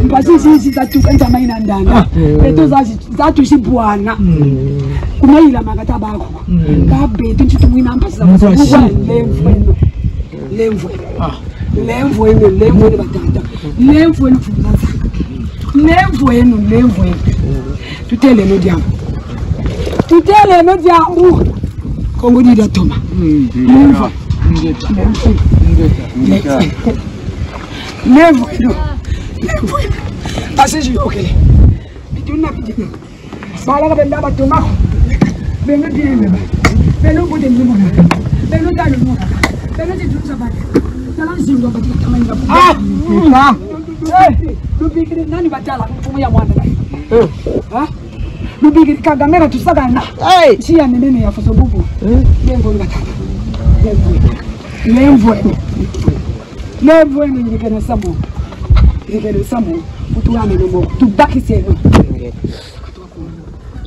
Mpasisi zatuka njama ina ndanga. Beto zatu shibwana. Kumaila makata bako. Kabeto nchitumwina mpasisa mzwa lemvu batata. Lemvu enu fumazaka. Lemvu enu. Tutele no diambu. Kongo dida toma. Lemvu. Lemvu enu. Asiji okele. Bituna kijina. Bala kabenda batoma. Benga diembe. Belo bote mlimona. Belo dalo mona. Belo jitunza bale. Talanzingo bati kamainga. Lubigiri nani batala mfumo ya mwana bai. Lubigiri kagamera tusagana. Chia nene ya fosobubu. Lengo ngataka. Lemvu ene ngikena samo. Utuame nombo. Tubaki seno.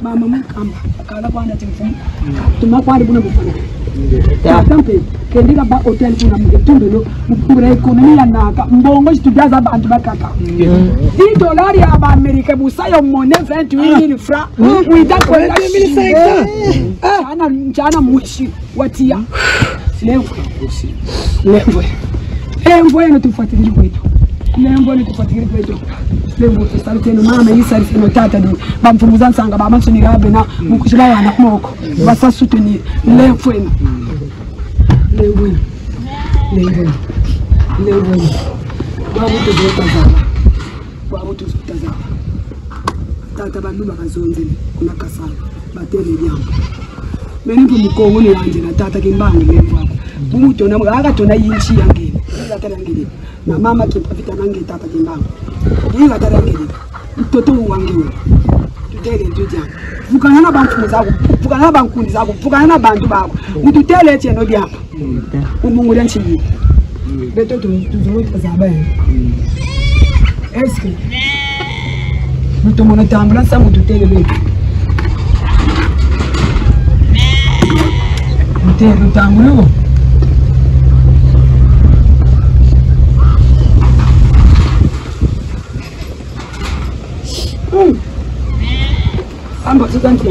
Mama mukamba akala kwanda timfumo. Tumakwandi buna bufana. Tampe kendika ba hotel kuna mgetumbelo mkura ekonomia naka mbongo studiaza abantu bakaka $10 ya ba America busayo monnaie 28,000 francs wita kwa 2005 njana mwishi watia lembo eno tufuatilie kwetu lembo ni tufuatilie kwetu lembo tusalteno mama yisari no tata ni bamfumuza nsanga bamasonira bena mukushira yana moko basasutuni lembo eno lembo babutu zotazaba tata bandu bakazonzele kuna kasala batele byamba menipo mukongo ni wanje na tata kimbangu lembo hapo buto na akatona yinchi yangene ngatala ngene na mama kipafita nange tata kimbangu ngatala ngene mtoto wange wewe tutele tuja vukana na bantu zako vukana na bankundi zako vukana na bantu bako ututele cheno byamba umungu lyanchi beto tuzozaba est-ce que nous mon tambula sa mutu tele beto tele tambulo amba tukanti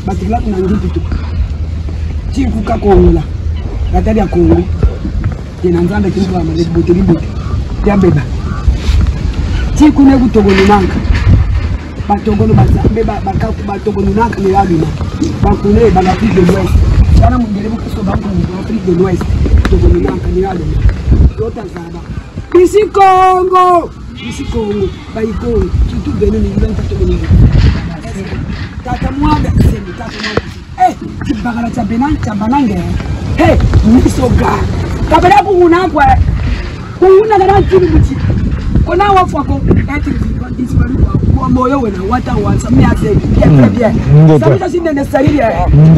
batikila kunangitu tu chiku kakongola katali ya kongo kena nzanda kimpa amale boteli bote ya beba chiku ne kutogolo nanka batogolo beba batogolo nanka ni yabina bakune Afrique de l'Ouest sana mungere bukuso bangu mu Afrique de l'Ouest togolo nanka ni yabina tota zaba isi Congo baiko kitu beno ni yulanta togolo tata mwanga semi tata mwanga kibagala cha benan cha banange nisoga kabela kunakwa kuna kana kibuchi kona wafako eti disparu kwa moyo wena wata wansa miaze bien samita sinene saliri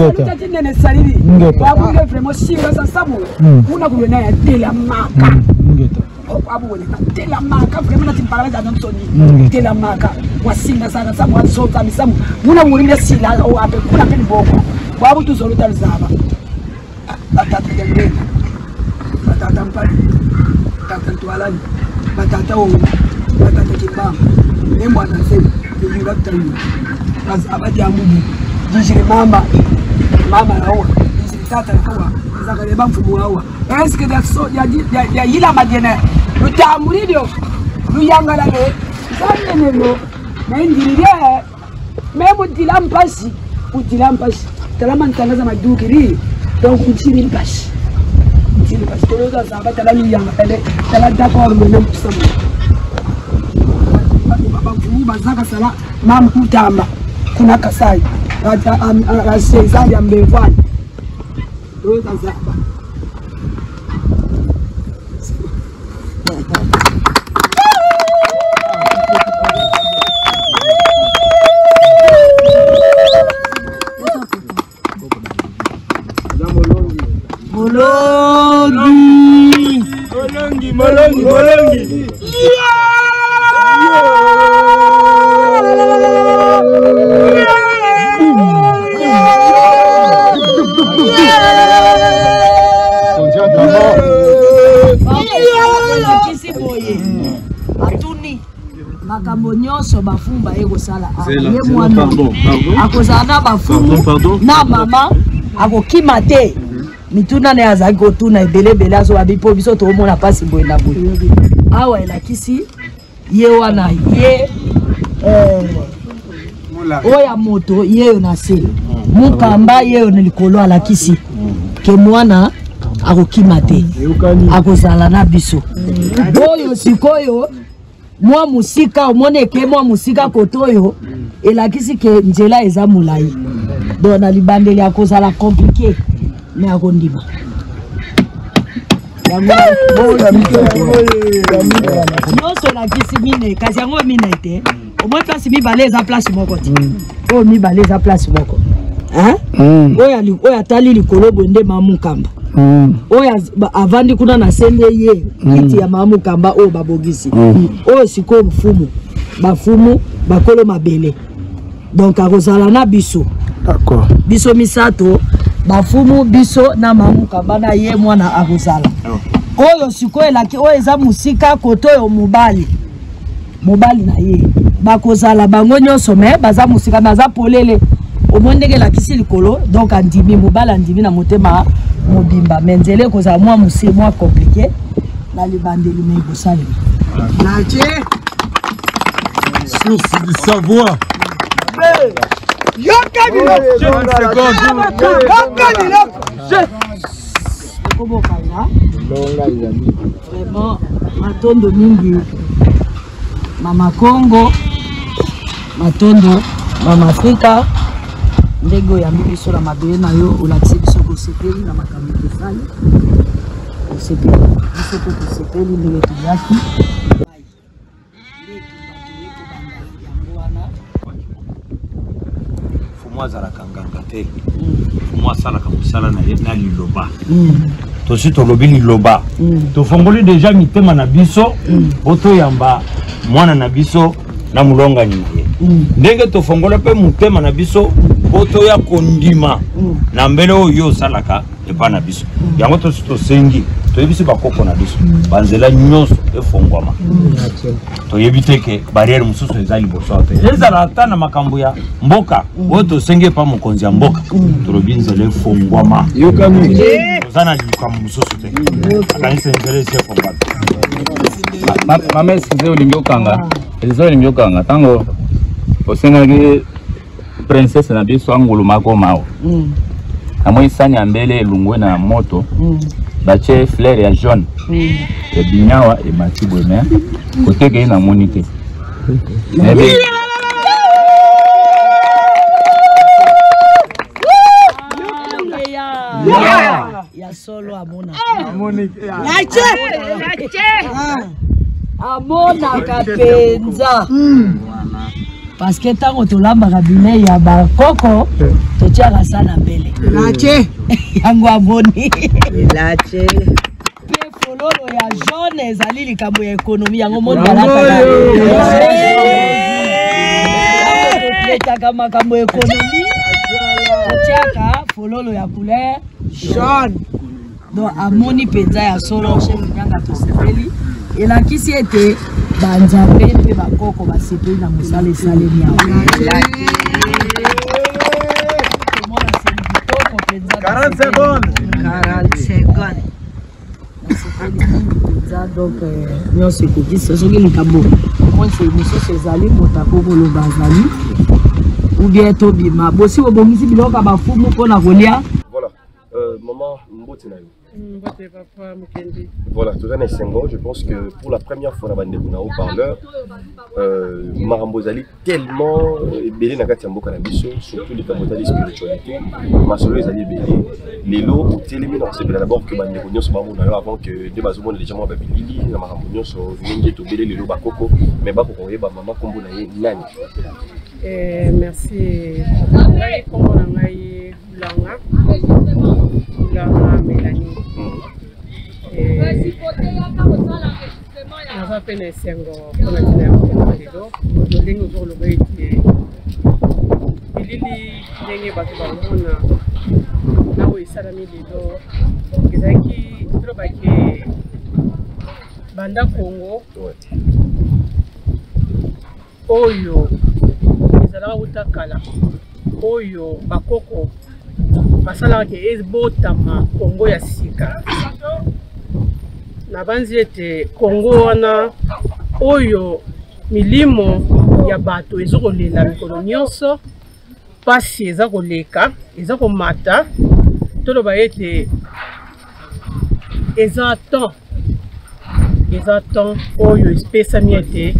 samita sinene saliri bakunge vraiment shira sa samu kuna kulena ya tela maka abu wena tela maka vraiment natimpala za nsoni tela maka wasinga sana samu wasota misamu muna muringa sila au ape kuna peni boko babu tuzoluta zaba batata ngene batata mpali batata tualani batata o batata kibamba nembo anasema ndio tayi basi abadi amubu jishire mama naoa jishire tata kwa zakale bamfumu wawa est-ce que so ya yila madene lutamuridio luyangala le zanenelo na indirie memo dilampasi udilampasi talama ntangaza madukiri donc utiri mpashi parce que les gens sont allés à la d'accord mais non ça bazaka sala mam kutamba kuna kasai ata sezali ya mbevani roza zaba Molongi. Atuni makambo nyonso bafumba eko sala ye mwana akozana bafumu na mama akokima te mituna ne azaki kotuna ebelebele azo babipo biso toomona pasi boye na boye awa elakisi ye wana ye oya moto yeyo na se mukamba yeyo na likolo alakisi ke mwana akokima te akozala na biso oyo sikoyo mwa musika omoneke mwa musika kotoyo elakisi ke nzela eza mulai donc na libandeli akozala compliqué mais akondima nyonso elakisi mine kasi yango mine te au moins place mibale eza place moko ti o mibale eza place moko hein oya tali likolo bonde mamukamba oya avandi kuna na sende ye kiti ya mamukamba o babogisi o siko mfumu bafumu bakolo mabele donc akozala na biso d'accord biso misato bafumu biso na mamukamba na ye mwana akozala oyo siko elaki oyo eza musika koto yo mobali na ye bakozala bango nyonso me baza musika baza polele omondeke lakisi likolo donc andimi mobali andimi na motema mobimba mais nzele kozala mwa musi mwa compliqué na libandeli me ekosalema natie source du savoir yoka vraiment matondo mingi mama Congo matondo mama Afrika ndenge oyambi biso na mabele na yo olakisi biso kosepeli na makambo ekesali osepeli biso po kosepeli ndenge toyaki fumu azalaka nganga te fumu asalaka mosala na ye na liloba tosi tolobi liloba tofongoli deja mitema na biso po toyamba mwana na biso na mulongani na ye ndenge tofongola mpe motema na biso po toya kondima na mbele oyo osalaka epa na biso yango tosi tosengi toyebisi bakoko na biso banzela nyonso efongwama toyebi te ke barriere mosusu eza liboso te ezala ata na makambo ya mboka oyo tosengi epa mokonzi ya mboka tolobi nzela efongwama toza na likambo mosusu te akanisa nzela esi efongwama mama esize olingi okanga ntango osengaki princesse na biso angulumako mao amoi sani ya mbele elungwe na moto batie fleur ya jaune ebinyawa emati boye me koteke ye namoni te ya solo amona amonaka penza parce que ntango tolambaka bilei ya bakoko totiaka sa na mbele yango amoni pe fololo ya jaune ezali likambo ya ekonomi yango mondalataka makambo ya ekonomi totiaka fololo ya couleur jaune donc amoni penza ya solo chef nyanga tosepeli elakisi ete banzambe mpe bakoko basepeli na mosala esalemi awa 40 secondes donc nyonso ekokisa soki likambo monse mosusu ezali moto akokoloba azali ou bien tobima bosi bobongisi biloko ya bafumu mpona kolia. Voilà, maman Mbote na yo. Voilà, tout un essengo. Je pense que pour la première fois dans le haut-parleur, Marambo Zali tellement belé na kati mboka na biso, surtout les camotales spiritualité. Masolo Zali belé, les lots au télémine on s'est d'abord que bande de sur Marambo na avant que des bazomon les gens ba bilili na Marambo sur mingi to belé les lots ba koko, mais ba ko yeba maman kombo na ye nani. Merci. Ngai kombo na ngai Langa. Langa Mélanie. On va peine sengo pour la dîner au ndenge ozoloba ete bilili ndenge bato bamona nawe esalami lelo ezalaki tolobaki banda Congo oyo ezalaka kuta kala oyo bakoko basalaka ke ebotama Congo ya sika na banzi ete Congo wana oyo milimo ya bato ezokolela mikolo nyonso pasi eza koleka eza komata toloba ete eza temps oyo espesami ete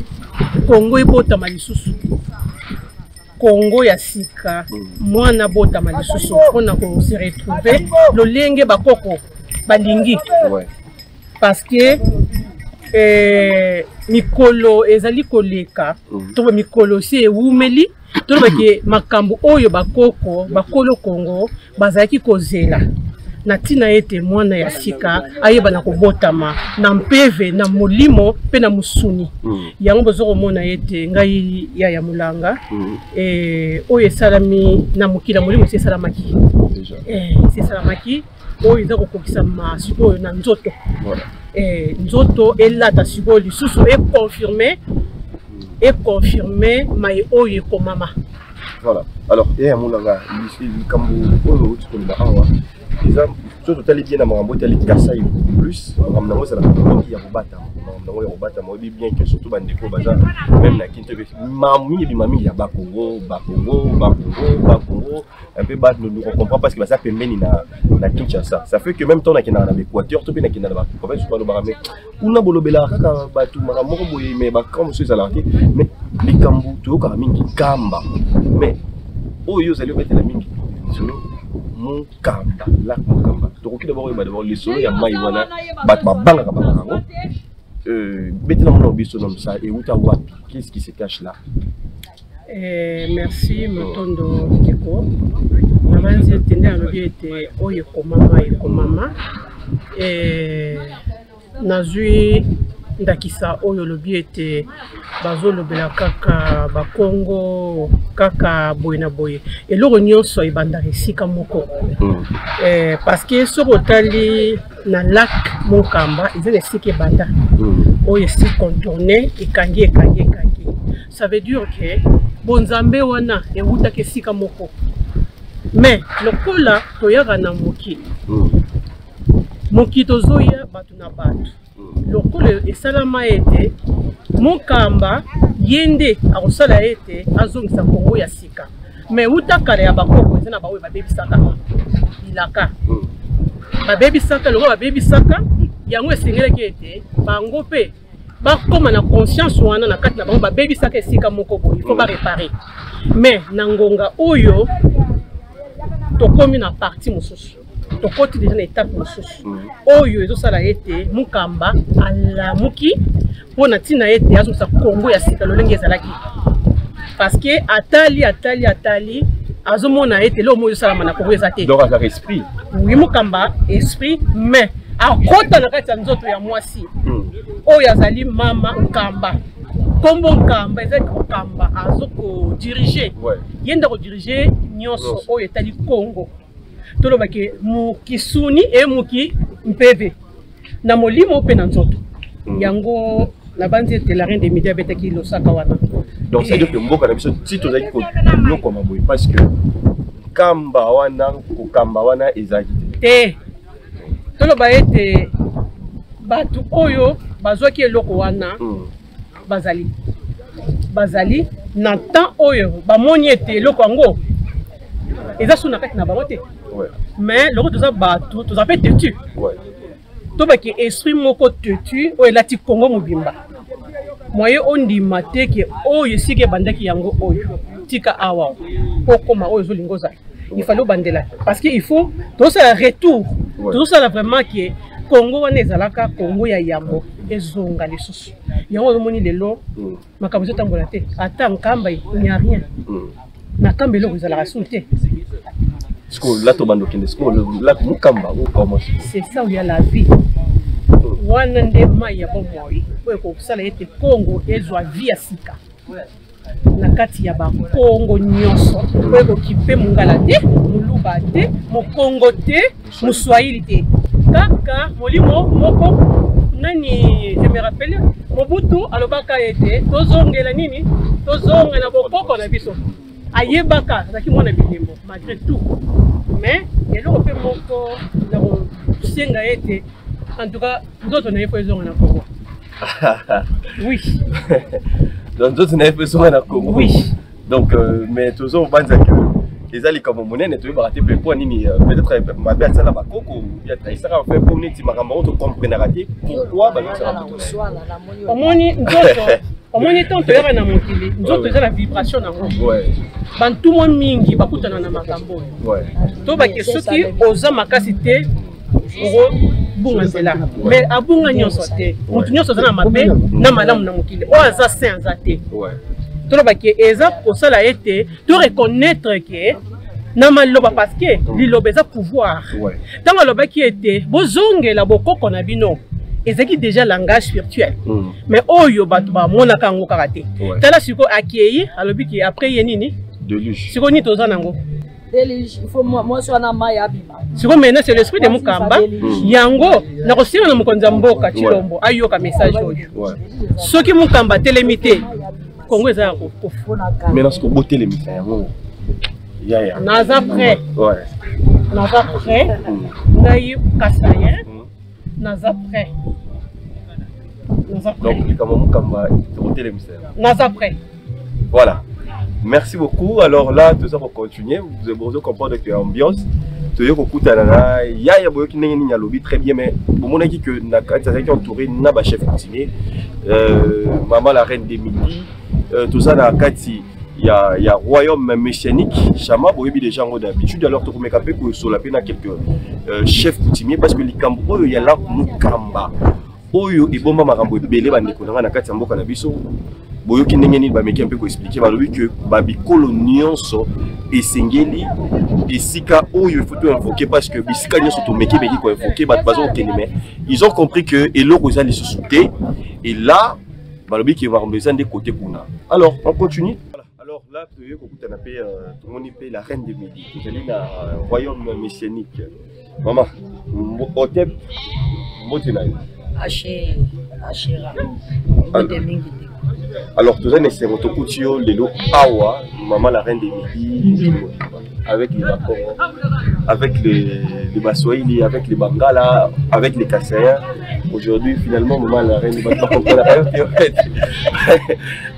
Congo ebotama lisusu Congo ya sika mwana botama lisusu mpona ko se retrouver lolenge bakoko balingi parce que mikolo ezali koleka to mikolo si ewumeli to ke makambo oyo bakolo Congo bazalaki kozela na tina ete mwana ya sika ayeba na kobotama na mpeve na molimo pe na musuni yango bozoko mona ete ngai ya mulanga oyo esalami na mokila molimo se salamaki se salamaki oyo eza kokokisa masikoyo na nzoto nzoto elata sikoyo lisusu et confirmé mai oyo ekomama. Voilà. Alors, il y a Moulanga, tout total bien à Marambo, tel Kassai plus, Marambo, c'est la première qui a Robata. Marambo, Robata, moi, bien que surtout Bandeko, Baza, même la Quinte, Mamie et Mamie, il y a Bakongo, un peu bas, nous ne comprenons pas parce que ça peut mener na Kinshasa. Ça fait que même temps, on a l'Équateur, tout bien qu'il y a la province, je parle de Baramé. On a Bolobela, Batou, Marambo, mais comme ceux à l'arrêt, mais les Kambou, tout au Karamingi, Kamba. Mais, oh, ils allaient mettre la mingi. Mukamba, lac Mukamba. Donc d'abord les soleils ya Maïwana, batma banga kabango. Maintenant mon ambition comme ça et wapi. Qu'est-ce qui se cache là? Merci Motondo Kiko. Nabanzi tende alobi ete oyo komama nazui ndakisa oyo lobi ete bazolobela kaka bakongo kaka boye na boye eloko nyonso ebanda esika moko parce que soki otali na lac Mokamba ezali esika ebanda oyo esi contourné ekangi ça veut dire que bonzambe wana ewutaki esika moko mais lokola toyaka na moki tozoya bato na bato lokolo esalama ete Mokamba yende akosala ete azongisa Kongo ya sika mais utakala ya bakoko ezana bawe babebisaka bilaka babebisaka longo babebisaka yango esengeleki ete bango pe bakoma na conscience wana na kati na bango babebisaka esika moko boye il faut ba réparer mais na ngonga oyo tokomi na parti mosusu tokoti déjà na étape mosusu oyo ezosala ete Mokamba alamuki pona tina ete azongisa Kongo ya sika lolenge ezalaki parce que atali azomona ete lo moyo salama na Kongo ezate donc à esprit oui Mokamba esprit mais akota na kati ya nzoto ya mwasi oyo azali mama Nkamba kombo Nkamba ezali Nkamba azoko diriger yenda ko diriger nyonso oyo etali Kongo toloba ke mukisuni e muki mpeve na molimo pe na nzoto yango na banzi te la reine des médias betaki losaka wana donc c'est dire que mboka na biso tito zaki ko loko maboy parce que Kamba wana ezaki te toloba ete batu oyo bazwaki eloko wana bazali na temps oyo bamoni ete eloko yango eza suna kati na bango te mais loko toza batu toza pe têtu tobaki esprit moko têtu oyo elati Kongo mobimba moye ondima te ke oyo esika ebandaki yango oyo tika awa okoma oyo ezolinga ozala il fallait bandela parce que il faut tozosala retour tozosala vraiment ke Kongo wana ezalaka Kongo ya yambo ezonga lisusu yango ozomoni lelo makambo ezotambola te ata Nkamba il n'y a rien na Nkamba eloko ezalaka su te. C'est ça où il y a la vie. Wana nde mai ya bomoi oyo kosala ete Kongo ezwa vie ya sika na kati ya bakongo nyonso oyo kokipe mongala te moluba te mokongo te moswahili te kaka molimo moko nani je me rappelle Mobutu alobaka ete tozongela nini tozonga na bokoko na biso ayebaka zaki mwana bilembo malgré tout mais eloko pe moko na kosenga ete en tout cas d'autres n'avaient pas besoin de Congo. Oui. Donc d'autres n'avaient pas besoin de Congo. Oui. Donc mais toujours on pense que les alliés comme monnaie ne doivent rater peu point ni peut-être ma belle ça là bas coco il y a ça va faire pour nous ti makambo to comprendre rater pourquoi ba ça omoni nzoto omoni tanto yaka na mokili nzoto eza la vibration na ngo ouais bantu mo mingi bakutana na makambo ouais to ba ke soki oza makasi te bunga nzela mais abunga nyonso te mutu nyonso aza na mabe na malamu na mokili oyo aza saint aza te tolobaki eza kosala ete to reconnaître ke na maloba parce que liloba eza pouvoir ntango alobaki ete bozongela bokoko na bino ezaki déjà langage spirituel mais oyo bato bamonaka yango kaka te tala sikoyo akei alobi ke après ye nini sikoyo nini toza nango il faut moi soit na maya bima sikoyo maintenant c'est l'esprit de mukamba yango na kosinga na mokonzi ya mboka Chilombo ayoka message oyo soki mukamba telemi te Congo eza ya kofuna maintenant sikoyo botelemi te yango naza prêt naza prêt ngai kasaye naza prêt naza prêt. Voilà. Merci beaucoup. Alors là, tout ça pour continuer. Vous devez comprendre que l'ambiance, tu es beaucoup il y a beaucoup qui lobby très bien, mais pour mon équipe que qui entouré n'a chef coutumier, maman la reine des midi, tout ça dans Kati. Il y a royaume messianique, Chama, vous avez déjà d'habitude, alors tu peux me caper que sur la peine à quelques chefs coutumiers parce que les Cambo, il y a là Mukamba. Oyo et bon marambo belé ba nekonanga na kati ya mboka na biso boyoki ndenge nini ba meki un peu ko expliquer ba lobi que ba bikolo nyonso esengeli esika oyo il faut tout invoquer parce que bisika nyonso to meki beki ko invoquer ba bazo kenime ils ont compris que eloko za li susute et là ba lobi que va remplacer des côtés kuna. Alors on continue. Alors là tu veux ko kuta na pe tout le monde paye la reine de midi vous allez na royaume messianique maman hôtel Motenaï. Alors, tout ça, c'est votre couture, Lelo Awa, maman la reine des midi, avec les Bakoro, avec les Baswahili, avec les Bangala, avec les Kassaïens. Aujourd'hui, finalement, maman la reine des Bakoro,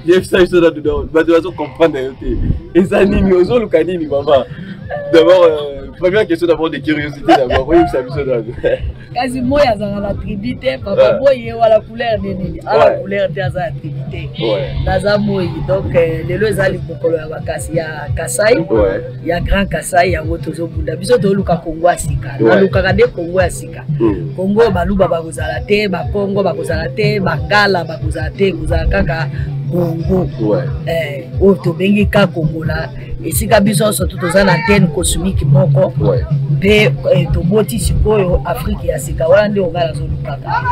il ça, je dois comprendre. Et ça, Nimi, aux autres, Kanini, maman. D'abord, première question d'abord de curiosité d'abord. Oui, ça me sonne. Quasi moi, il y a la tribité. Papa, moi, il y a la couleur de Nini. La couleur de la tribité. Naza moi, donc, les deux alliés pour le Wakasi, il y a Kassai, il y a Grand Kassai, il y a Wotozo Bunda. Biso to luka Congo Asika. Na luka kade Congo Asika. Congo baluba bakuzalate, ba Congo bakuzalate, Bangala bakuzalate, kuzalaka Congo. Oto bengi ka Congo la. Esika biso surtout toza na antenne cosmique moko pe toboti sikoyo Afrique ya sika wana nde ongala zolukaka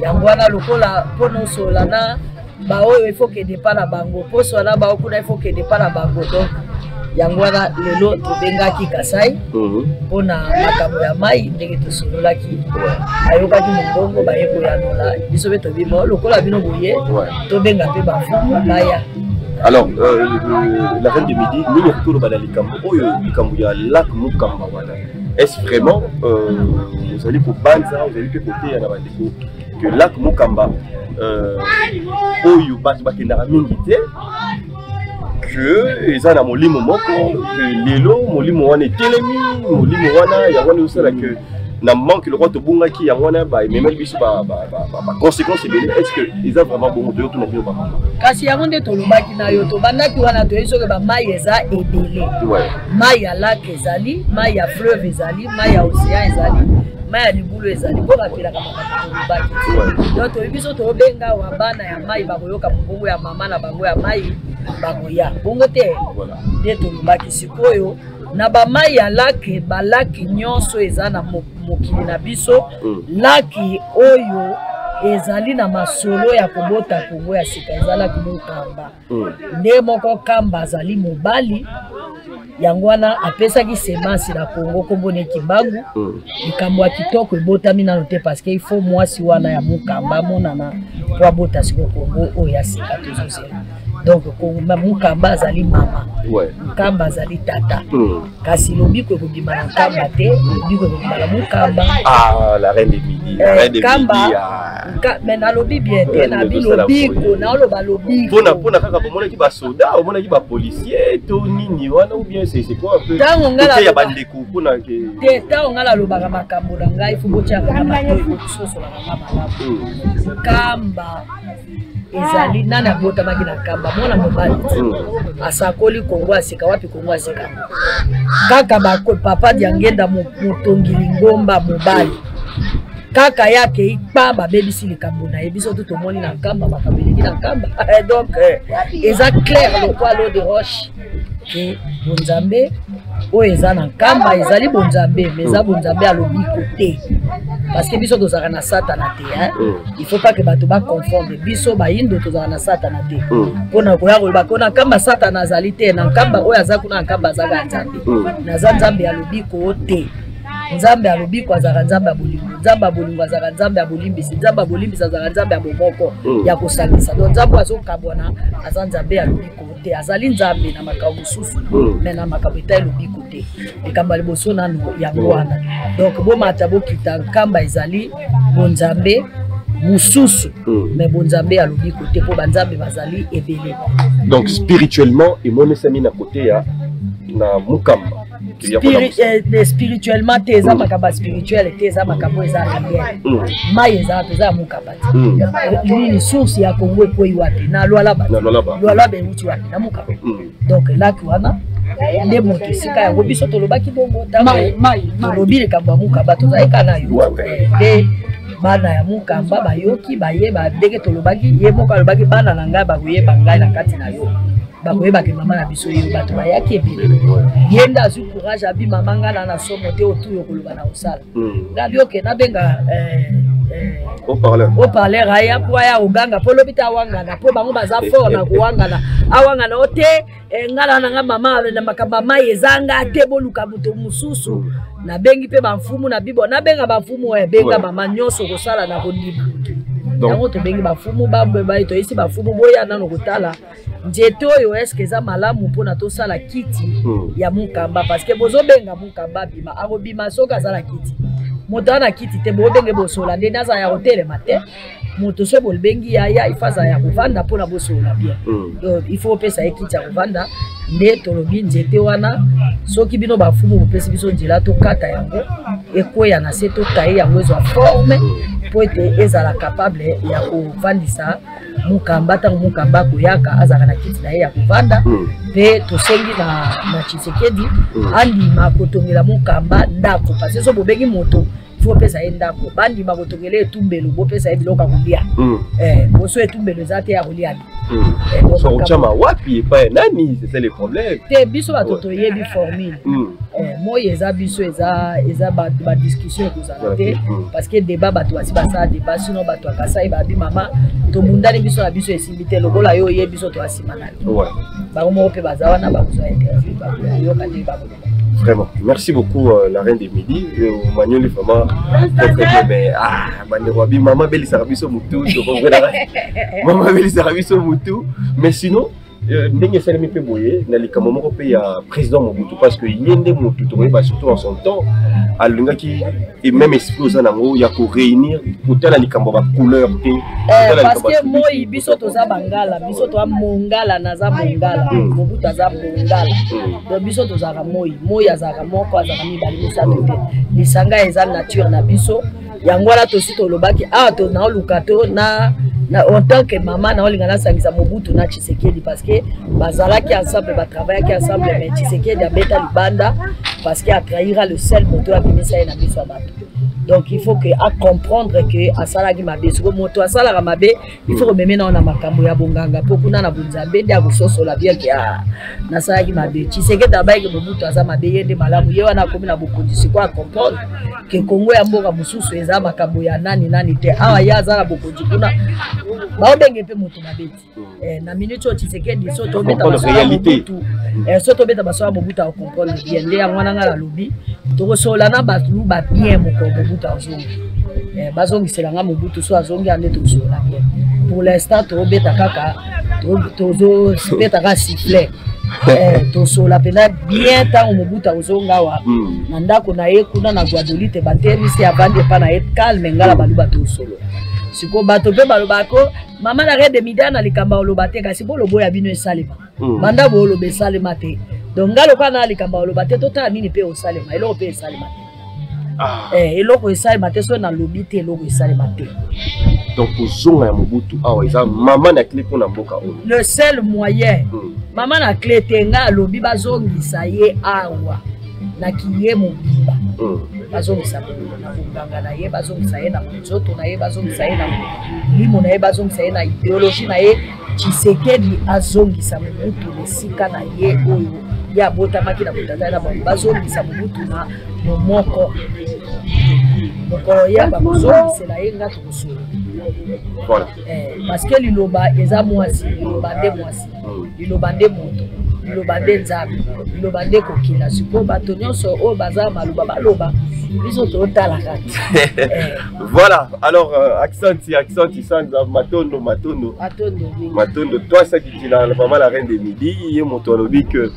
yango wana lokola pono solana ba oyo il faut que de pas bango poso na ba okuna il faut que de pas bango donc yango wana lelo tobengaki Kasai pona makambo ya mai ndenge tosololaki ayokaki mongongo bayeko ya nola biso be tobimo lokola bino boye tobenga pe bafumu baya. Alors, la reine de midi, nous retournons dans les Cambo, il y a lac Mukamba. Est-ce vraiment, vous allez pour Banza, vous allez pour côté que lac Mukamba, il y a que ils ont molimo moko, que lelo molimo wana telemi, molimo wana ya wana usala que na manque le roi de bunga qui ya wana ba même biso ba conséquence est-ce que ils ont vraiment bon de tout na bio ba kasi ya nde to lobaki na yo to bandaki wana to yeso ke ba mai eza ebele mai ya lac ezali mai ya fleuve ezali mai ya océan ezali mai ya libulu ezali ko kapela kama to lobaki donc to biso to benga wa bana ya mai ba koyoka mbongo ya mama na bango ya mai bakoya bongo te de to lobaki sikoyo na ba mai ya laki ba laki nyonso eza na mokili na biso laki oyo ezali na masolo ya kobota Kongo ya sika ezalaki Mukamba nde moko kamba azali mobali yango wana apesaki semence na Kongo kombone Kimbangu likambo ya kitoko ebotami nano te parce que il faut mwasi wana ya Mukamba monana po abota siko Kongo oyo ya sika tozozela donc Mukamba azali mama Mukamba azali tata kasi lobi ko kobima na Kamba te lobi ko kobima na Mukamba la reine de midi la reine de midi mais na lobi bien te na bi lobi ko na loba lobi pona kaka bomona ki ba soda bomona ki ba policier to nini wana ou bien c'est quoi un peu tango ngala ya bandeko pona ke te tango ngala loba ka makambo na ngai fu bocha ka makambo soso la Kamba ezali nana bota maki na Kamba mona mobali asakoli Kongo asika wapi Kongo asika kaka ba papa diangenda mutongi lingomba mobali kaka yake ikpa babebisi likambo na ye biso tout omoni na nkamba makambo elingi na nkamba donc eza clair lokwa l'eau de roche ke bonzambe oyo eza na nkamba ezali bonzambe mais eza bonzambe alobi kote parce que biso tozalaka na satana te il faut pas que bato baconfondre biso bayindo tozalaka na satana te mpona koya koloba ko na nkamba satana azali te na nkamba oyo aza kuna na nkamba azaka nzambe naza nzambe alobi kote nzambe alobi ko azaka nzambe ya bolingo nzambe ya bolingo azaka nzambe ya bolimbisi nzambe ya bolimbisi azaka nzambe ya bomoko ya kosangisa donc nzambe azokabwana aza nzambe alobi kote azali nzambe na makambo mosusu mais na makambo eta elobi kote likambo ya liboso nano yango wana donc bomata bokita nkamba ezali bonzambe mosusu mais bonzambe alobi kote mpo banzambe bazali ebele donc spirituellement emonesami na kote ya na mukamba spirituellement te eza makambo spirituel te eza makambo eza réel mai eza eza mukamba nini source ya Kongo ekwei wapi na lwalaba euti wapi na mukamba donc laki wana nde moto esika yango biso tolobaki bongo tolobi likambo ya mukamba tozalika na yo nde bana ya mukamba bayoki bayeba ndenge tolobaki ye moko alobaki bana na ngai bakoyeba ngai na kati na yo bakoyebaki mama na biso yo bato bayaki ebele ye nde azwi courage abi mama ngai na somo te otuyo koloba na osala ngabi oke nabenga haut-parleur aya po aya oganga po lobi te awangana po bango baza fort na kowangana awangana o te ngala na nga mama na makambo mai ezanga te boluka moto mosusu nabengi mpe bamfumu na bibo nabenga bamfumu ebenga mama nyonso kosala na kondima yango tobengi bafumu babai toyisi bafumu boya nano kotala nzete oyo eske eza malamu mpona tosala kiti ya mukamba parce que bozobenga mukamba bima akobima soki azala kiti moto ana kiti te bobenge bosola nde naza ya kotelema te moto so bolbengi yaya ifaza ya kovanda mpona bosola bien donc il faut opesa ye kiti ya kovanda nde tolobi nzete wana soki bino bafumu bopesi biso nzela tokata yango ekweya na se totaye yango ezwa forme po ete ezala capable ya kovandisa mukamba ntango mukamba koyaka azalaka na kiti na ye ya kovanda mpe tosengi na Tshisekedi andima kotongela mukamba ndako parce so bobengi moto faut pesa ye ndako bandima kotongela etumbelo bopesa ye biloko ya kolia boso etumbelo eza te ya kolia so ochama wapi epai nani c'est le problème te biso bato toyebi formule moi eza biso eza badiscussion ekozala te parce que débat bato basi basala débat sinon bato akasai babi mama tomundani biso na biso esimbi te lokola yo oyebi biso toasimana bango moko mpe baza wana bakozwa interview bayoka nde bakoloba. Vraiment, merci beaucoup la reine des midi. Manuel vraiment très bien mais bandé maman belle sarabiso mutu, maman belle sarabiso mutu, mais sinon ndenge salami pe boye na likambo moko pe ya président Mobutu parce que yende Mobutu to surtout en son temps alingaki et même exploser nango ya ko réunir pour tala likambo ba couleur te parce que moi biso toza bangala biso to mongala naza mongala Mobutu aza mongala donc biso toza moi azaka moko azaka mibali misato te lisanga eza nature na biso yango la to sito lobaki to na lukato na en tant que maman na olingana sangisa Mobutu na Tshisekedi parce que bazalaki ensemble travaillaki ensemble mais Tshisekedi a beta libanda parce qu'il a trahira le seul moto à bimisa na biso bato donc il faut que à comprendre que asalaki mabe siko moto asalaka mabe il faut remember na makambo ya bonganga po kuna na bunzambe ndia kososola bien que na salaki mabe Tshisekedi abaiki Mobutu aza mabe yende malamu ye wana komi na bokonzi siko a comprendre que Congo ya mboka mususu eza makambo ya nani te awa ya azala bokonzi kuna baobenge pe moto mabeti na minute Tshisekedi so to beta réalité so to beta baso Mobutu a comprendre bien nde ya mwana ngala lobi to kosola na batu ba bien moko Mobutu azongi bazongisela nga Mobutu so azongi ande to kosola bien pour l'instant to beta kaka to beta ka sifflet to sola pena bien tant Mobutu azonga wa na ndako na ye kuna na Guadolite batemisi avandi pa na ye calme ngala baluba to solo siko bato pe balobako mama na rede midana na likamba olobate kasi bolobo ya bino esalema banda bo olobe salema te donc ngalo kana likamba olobate tota nini pe osalema eloko pe esalema te eloko esalema te so na lobite eloko esalema te donc ozonga ya Mobutu awa eza mama na clé pour na mboka oyo le seul moyen mama na clé tenga lobi bazongisa ye awa na kiye mobimba bazongisa na bunganga na ye, bazongisa ye na nzoto na ye, bazongisa ye na limo na ye, bazongisa ye na idéologie na ye. Tshisekedi azongisa Mobutu lesika na ye oyo ya botamaki na botata na bazongisa Mobutu na momoko mokolo ya bazongisela ye nga tokosolo. Voilà. Parce que liloba eza mwasi, liloba nde mwasi, liloba nde moto, liloba nde nzambe, liloba nde kokila. Siko bato nyonso oyo baza maloba baloba biso totala kati. Voilà, alors accent, Matondo, toi ça qui est pas mal la reine des midi, il y a mon tolobi que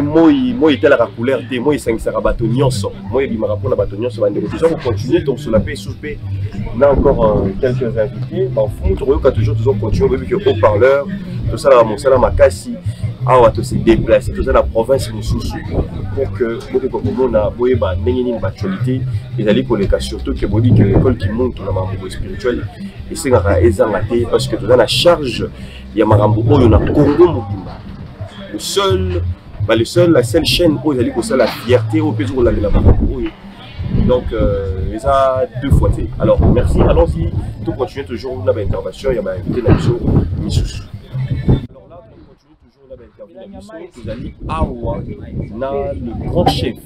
moi était la couleur de moi il s'engagera bateau nyonso, moi il m'a rappelé la bateau nyonso, on va continuer donc sur la paix souper. On a encore quelques invités, en fond on va toujours continuer vu que haut-parleur, tout ça là mon salam makasi. Ah, on va se déplacer, tout ça la province nous sous pour que nous na boyeba nengeni actualité et aller pour les cas surtout que bodi que l'école qui monte na mambo spirituel et c'est ngaka ezangate parce que tout ça la charge ya marambo oyo na Congo mobimba la seule chaîne où ils allaient la fierté au pays où la marambo donc les a deux fois. Alors merci, allons-y, tout continue toujours dans l'intervention, il y a invité la mission Misusu. Vous allez avoir le grand chef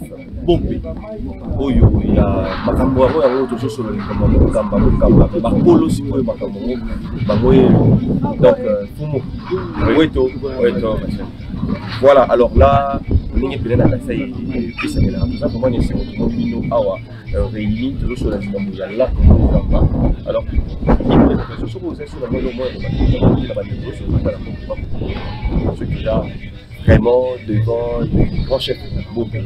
Bombé Oyo, il y a Makambo toujours sur le Kamba, Bakolo Simoy Makambo, donc Fumo, Weto. Voilà, alors là, on est bien à la salle, tout ça, pour moi, c'est réunis toujours sur la Kamba, là, alors, ce qui là vraiment devant le grand chef Bombé.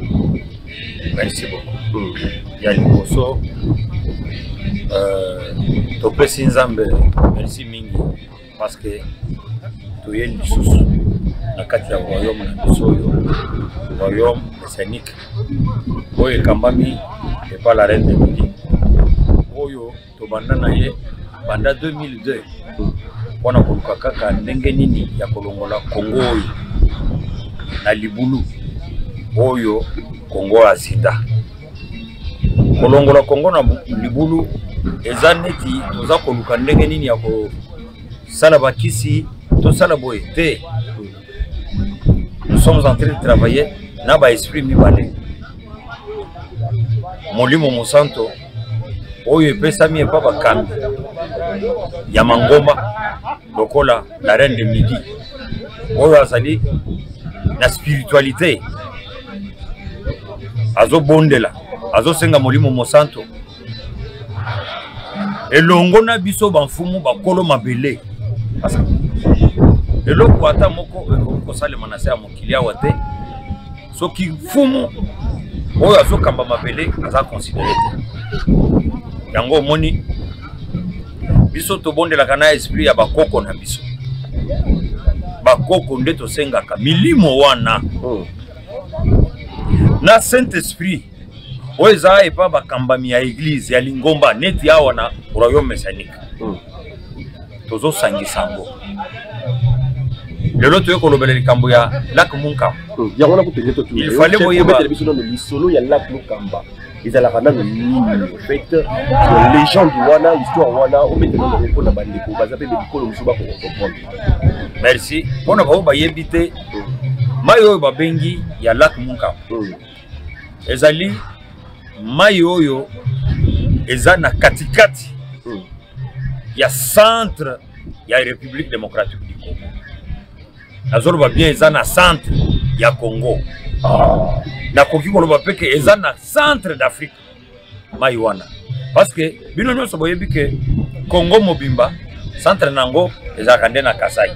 Merci beaucoup. Il y a le Koso, Topesi Nzambe, merci Mingi, parce que tu es le sous na kati ya royaume na bisoyo, royaume messianique. Oyo Kambami et pas la reine de Midi. Oyo tobanda na ye banda 2002. Wana koluka kaka ndenge nini ya kolongola Congo oyo na libulu oyo Congo azida kolongola Congo na libulu eza neti toza koluka ndenge nini ya ko sala bakisi to sala boye te. Nous sommes en train de travailler na ba esprit mibale molimo mosanto oyo epesami epa bakambi ya mangomba lokola la reine de Midi oyo azali na spiritualité azo bondela azo senga molimo mosanto elongo na biso banfumu bakolo mabele parce que eloko ata moko kosalema na se ya mokili awa te soki fumu oyo azo kamba mabele aza considéré te yango moni biso to bondelaka na esprit ya bakoko na biso bakoko nde tosengaka milimo wana na Saint Esprit oyo eza epa bakambami ya église ya lingomba neti awa na royaume messianique tozosangisa yango lelo toye kolobela likambo ya Lac Munkamba il fallait boyeba lisolo ya Lac Munkamba ezalaka nano nini en fait légende wana histoire wana ometela na reko na bandeko baza pe bikolo musuba ko comprendre. Merci pona ba bayebi te mai oyo babengi ya Lac Munkamba ezali mai oyo eza na katikati ya centre ya République démocratique du Congo. Azoloba bien eza na centre ya Congo. Na koki koloba peke eza na centre d'Afrique mai wana parce que bino nyonso boyebi ke Congo mobimba centre nango eza kande na Kasai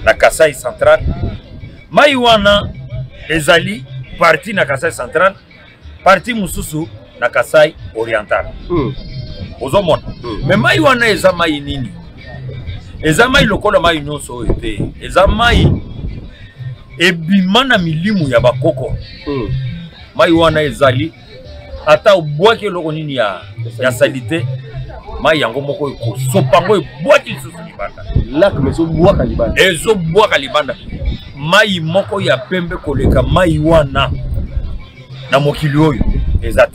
na Kasai central mai wana ezali parti na Kasai central parti mususu na Kasai oriental ozomona mais mai wana eza mai nini eza mai lokola mai nyonso ete eza mai ebimana milimu ya bakoko mai wana ezali ata obwaki eloko nini ya salite mai yango moko ekosopango ebwaki lisusu libanda lac mezobwaka libanda ezobwaka libanda mai moko ya pembe koleka mai wana na mokili oyo Exact.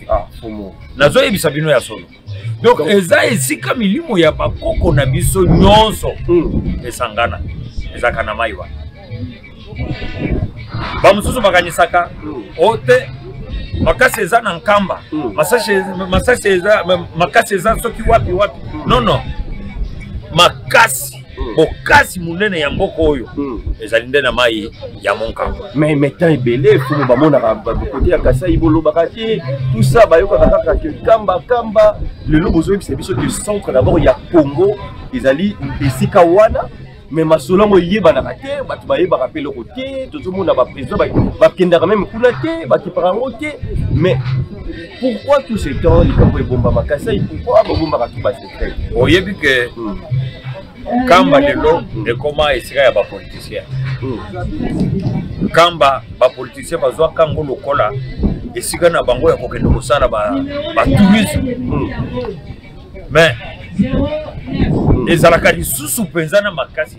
Nazo yebisa bino ya solo. Donc eza esika milimo ya bakoko na biso nyonso esangana. Ezaka na maiwa. Ba mususu bakanisaka ote makasi eza na nkamba. Makasi eza soki wapi. Non. Makasi bokasi munene ya mboko oyo ezali nde na mai ya monkamba. Mais tant ebele fumu bamona côté ya Kasai bolobaka te tout ça bayoka kaka ke kamba le lobo zo c'est biso que centre d'abord ya Congo ezali esika wana mais masolongo yebana te batu bayeba pe loko te tozomona ba président ba kenda quand même kuna te ba kiparango te mais pourquoi tout ce temps les campo bomba makasai pourquoi bomba tout ba secret oyebi que Kamba lelo ekoma esika ya ba politicien. Kamba ba politicien bazwa kango lokola esika na bango ya kokende kosala ba tourisme. Mais ezalaka lisusu penza na makasi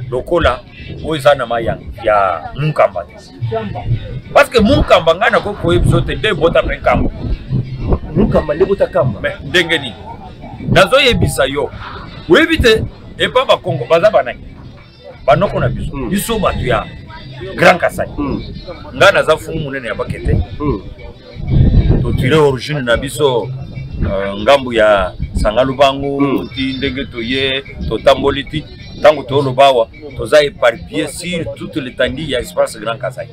lokola oza na maya ya Munkamba. Parce que Munkamba ngana ko koyebisote de bota pe Kamba. Munkamba le bota Kamba. Mais ndenge ni nazo yebisa yo. Webite et pas ba Congo baza banaki banoko na biso biso batu ya Grand Kasai nga naza fumu munene ya bakete to tire origine na biso ngambu ya Sangalu bangu ti ndenge toye to tamboliti tango to lobawa toza éparpillé sur toute l'étendue ya espace Grand Kasai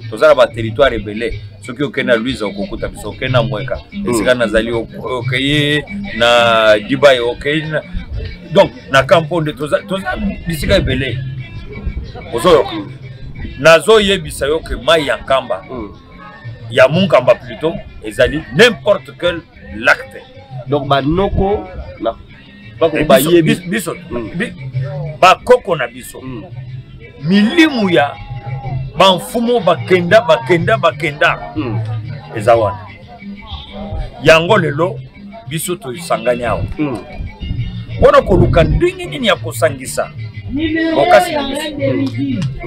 toza ba territoire rebelle soki okena Louise okokuta biso okena Mweka esika nazali okeye na Dibaye okena. Donc, na kamponde toza bisika ebele. Ozo nazo yebisa yo ke mai ya Nkamba. Ya Munkamba plutôt, ezali n'importe quel lacte. Donc banoko na ba yebi biso. Ba koko na biso. Milimu ya banfumo bakenda. Ezawana. Yango lelo biso to sangani awo. Wana koluka ndenge nini ya kosangisa bokasi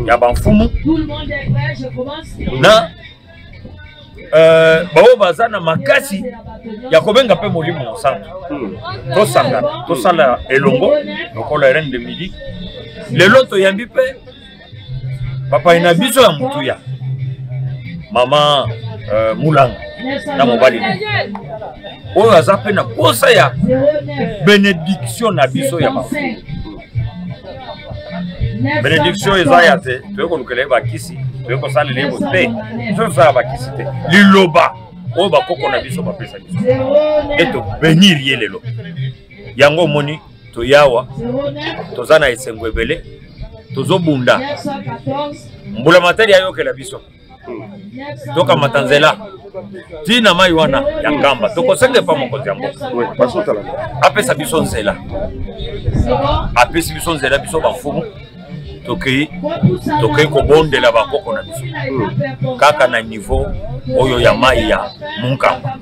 ya banfumu na bao bazana makasi ya kobenga pe molimo mosantu tosangana tosala elongo lokola reine de midi lelo toyambi pe papa ina biso ya mutuya mama Mulanga na mobali oyo aza pe na posa ya bénédiction na biso ya bafumu. Bénédiction eza ya te toyeko lukele bakisi toyeko sala lebo te tosala bakisi te liloba oyo bakoko na biso bapesa biso eto benir ye lelo yango moni toyawa toza na esengo ebele tozobunda mbula materi ayokela biso toka matanzela tina mai wana ya Nkamba tokosenge pa mokonzi ya mboka apesa biso nzela apesi biso nzela biso bafumu tokei kobondela bakoko na biso kaka na niveau oyo ya mai ya Munkamba.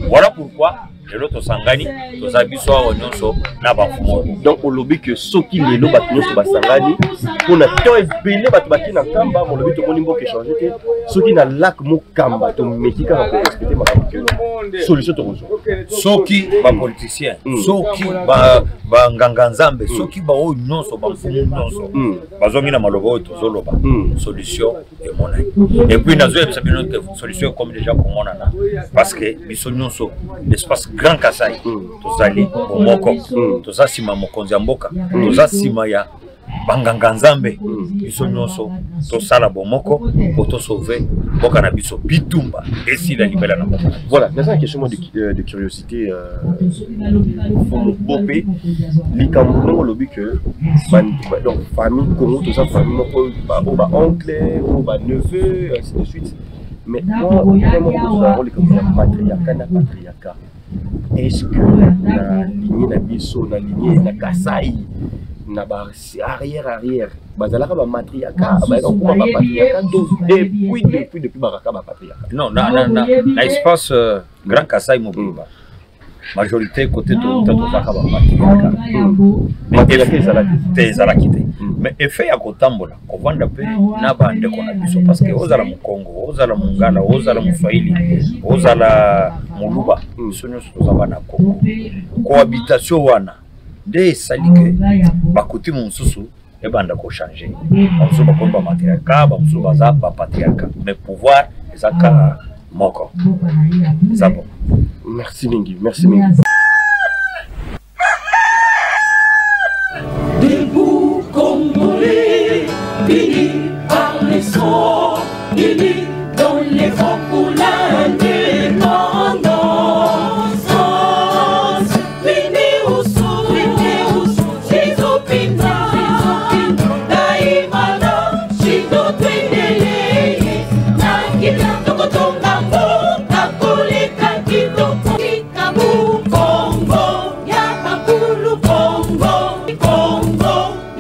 Voilà pourquoi lelo tosangani toza biso awo nyonso na bafumu. Donc olobi que soki lelo bato nyonso basangani pona to ebele bato bakina Nkamba molobi to moni mboka changer te soki na lac Munkamba to mekika ba respecter ma solution to rezo soki ba politicien soki ba nganga nzambe soki ba o nyonso ba fumu nyonso bazongi na malobo tozoloba solution et mona et puis nazo yebisa bino que solution comme déjà komona na parce que biso nyonso l'espace Grand Kasai tozali bomoko toza sima mokonzi ya mboka toza sima ya banganga nzambe biso nyonso tosala bomoko pour to sauver mboka na biso bitumba esi la libela na mboka. Voilà, dans une question de curiosité bopé les Camerounais lobby que donc famille Congo tout ça famille ba oncle ou ba neveu ainsi de suite. Mais moi vraiment les Camerounais patriarcat. Est-ce que la lignée na biso na lignée na Kasai na ba arrière bazalaka ba matriarcat ba ko ba patriarcat depuis baraka ba patriarcat non na espace Grand Kasai Mobimba majorité côté tozaka bamatriarka te ezalaki te mais effet ya kotambola kovanda mpe na bandeko na biso parce que ozala mokongo ozala mongala ozala moswahili ozala moluba biso nyonso toza bana kongo cohabitation wana nde esali ke bakuti mosusu ebanda kochange bamosusu bakomi bamatriarka bamosusu baza bapatriarka mais pouvoir ezaka moko eza bon. Merci Mingi, merci Mingi.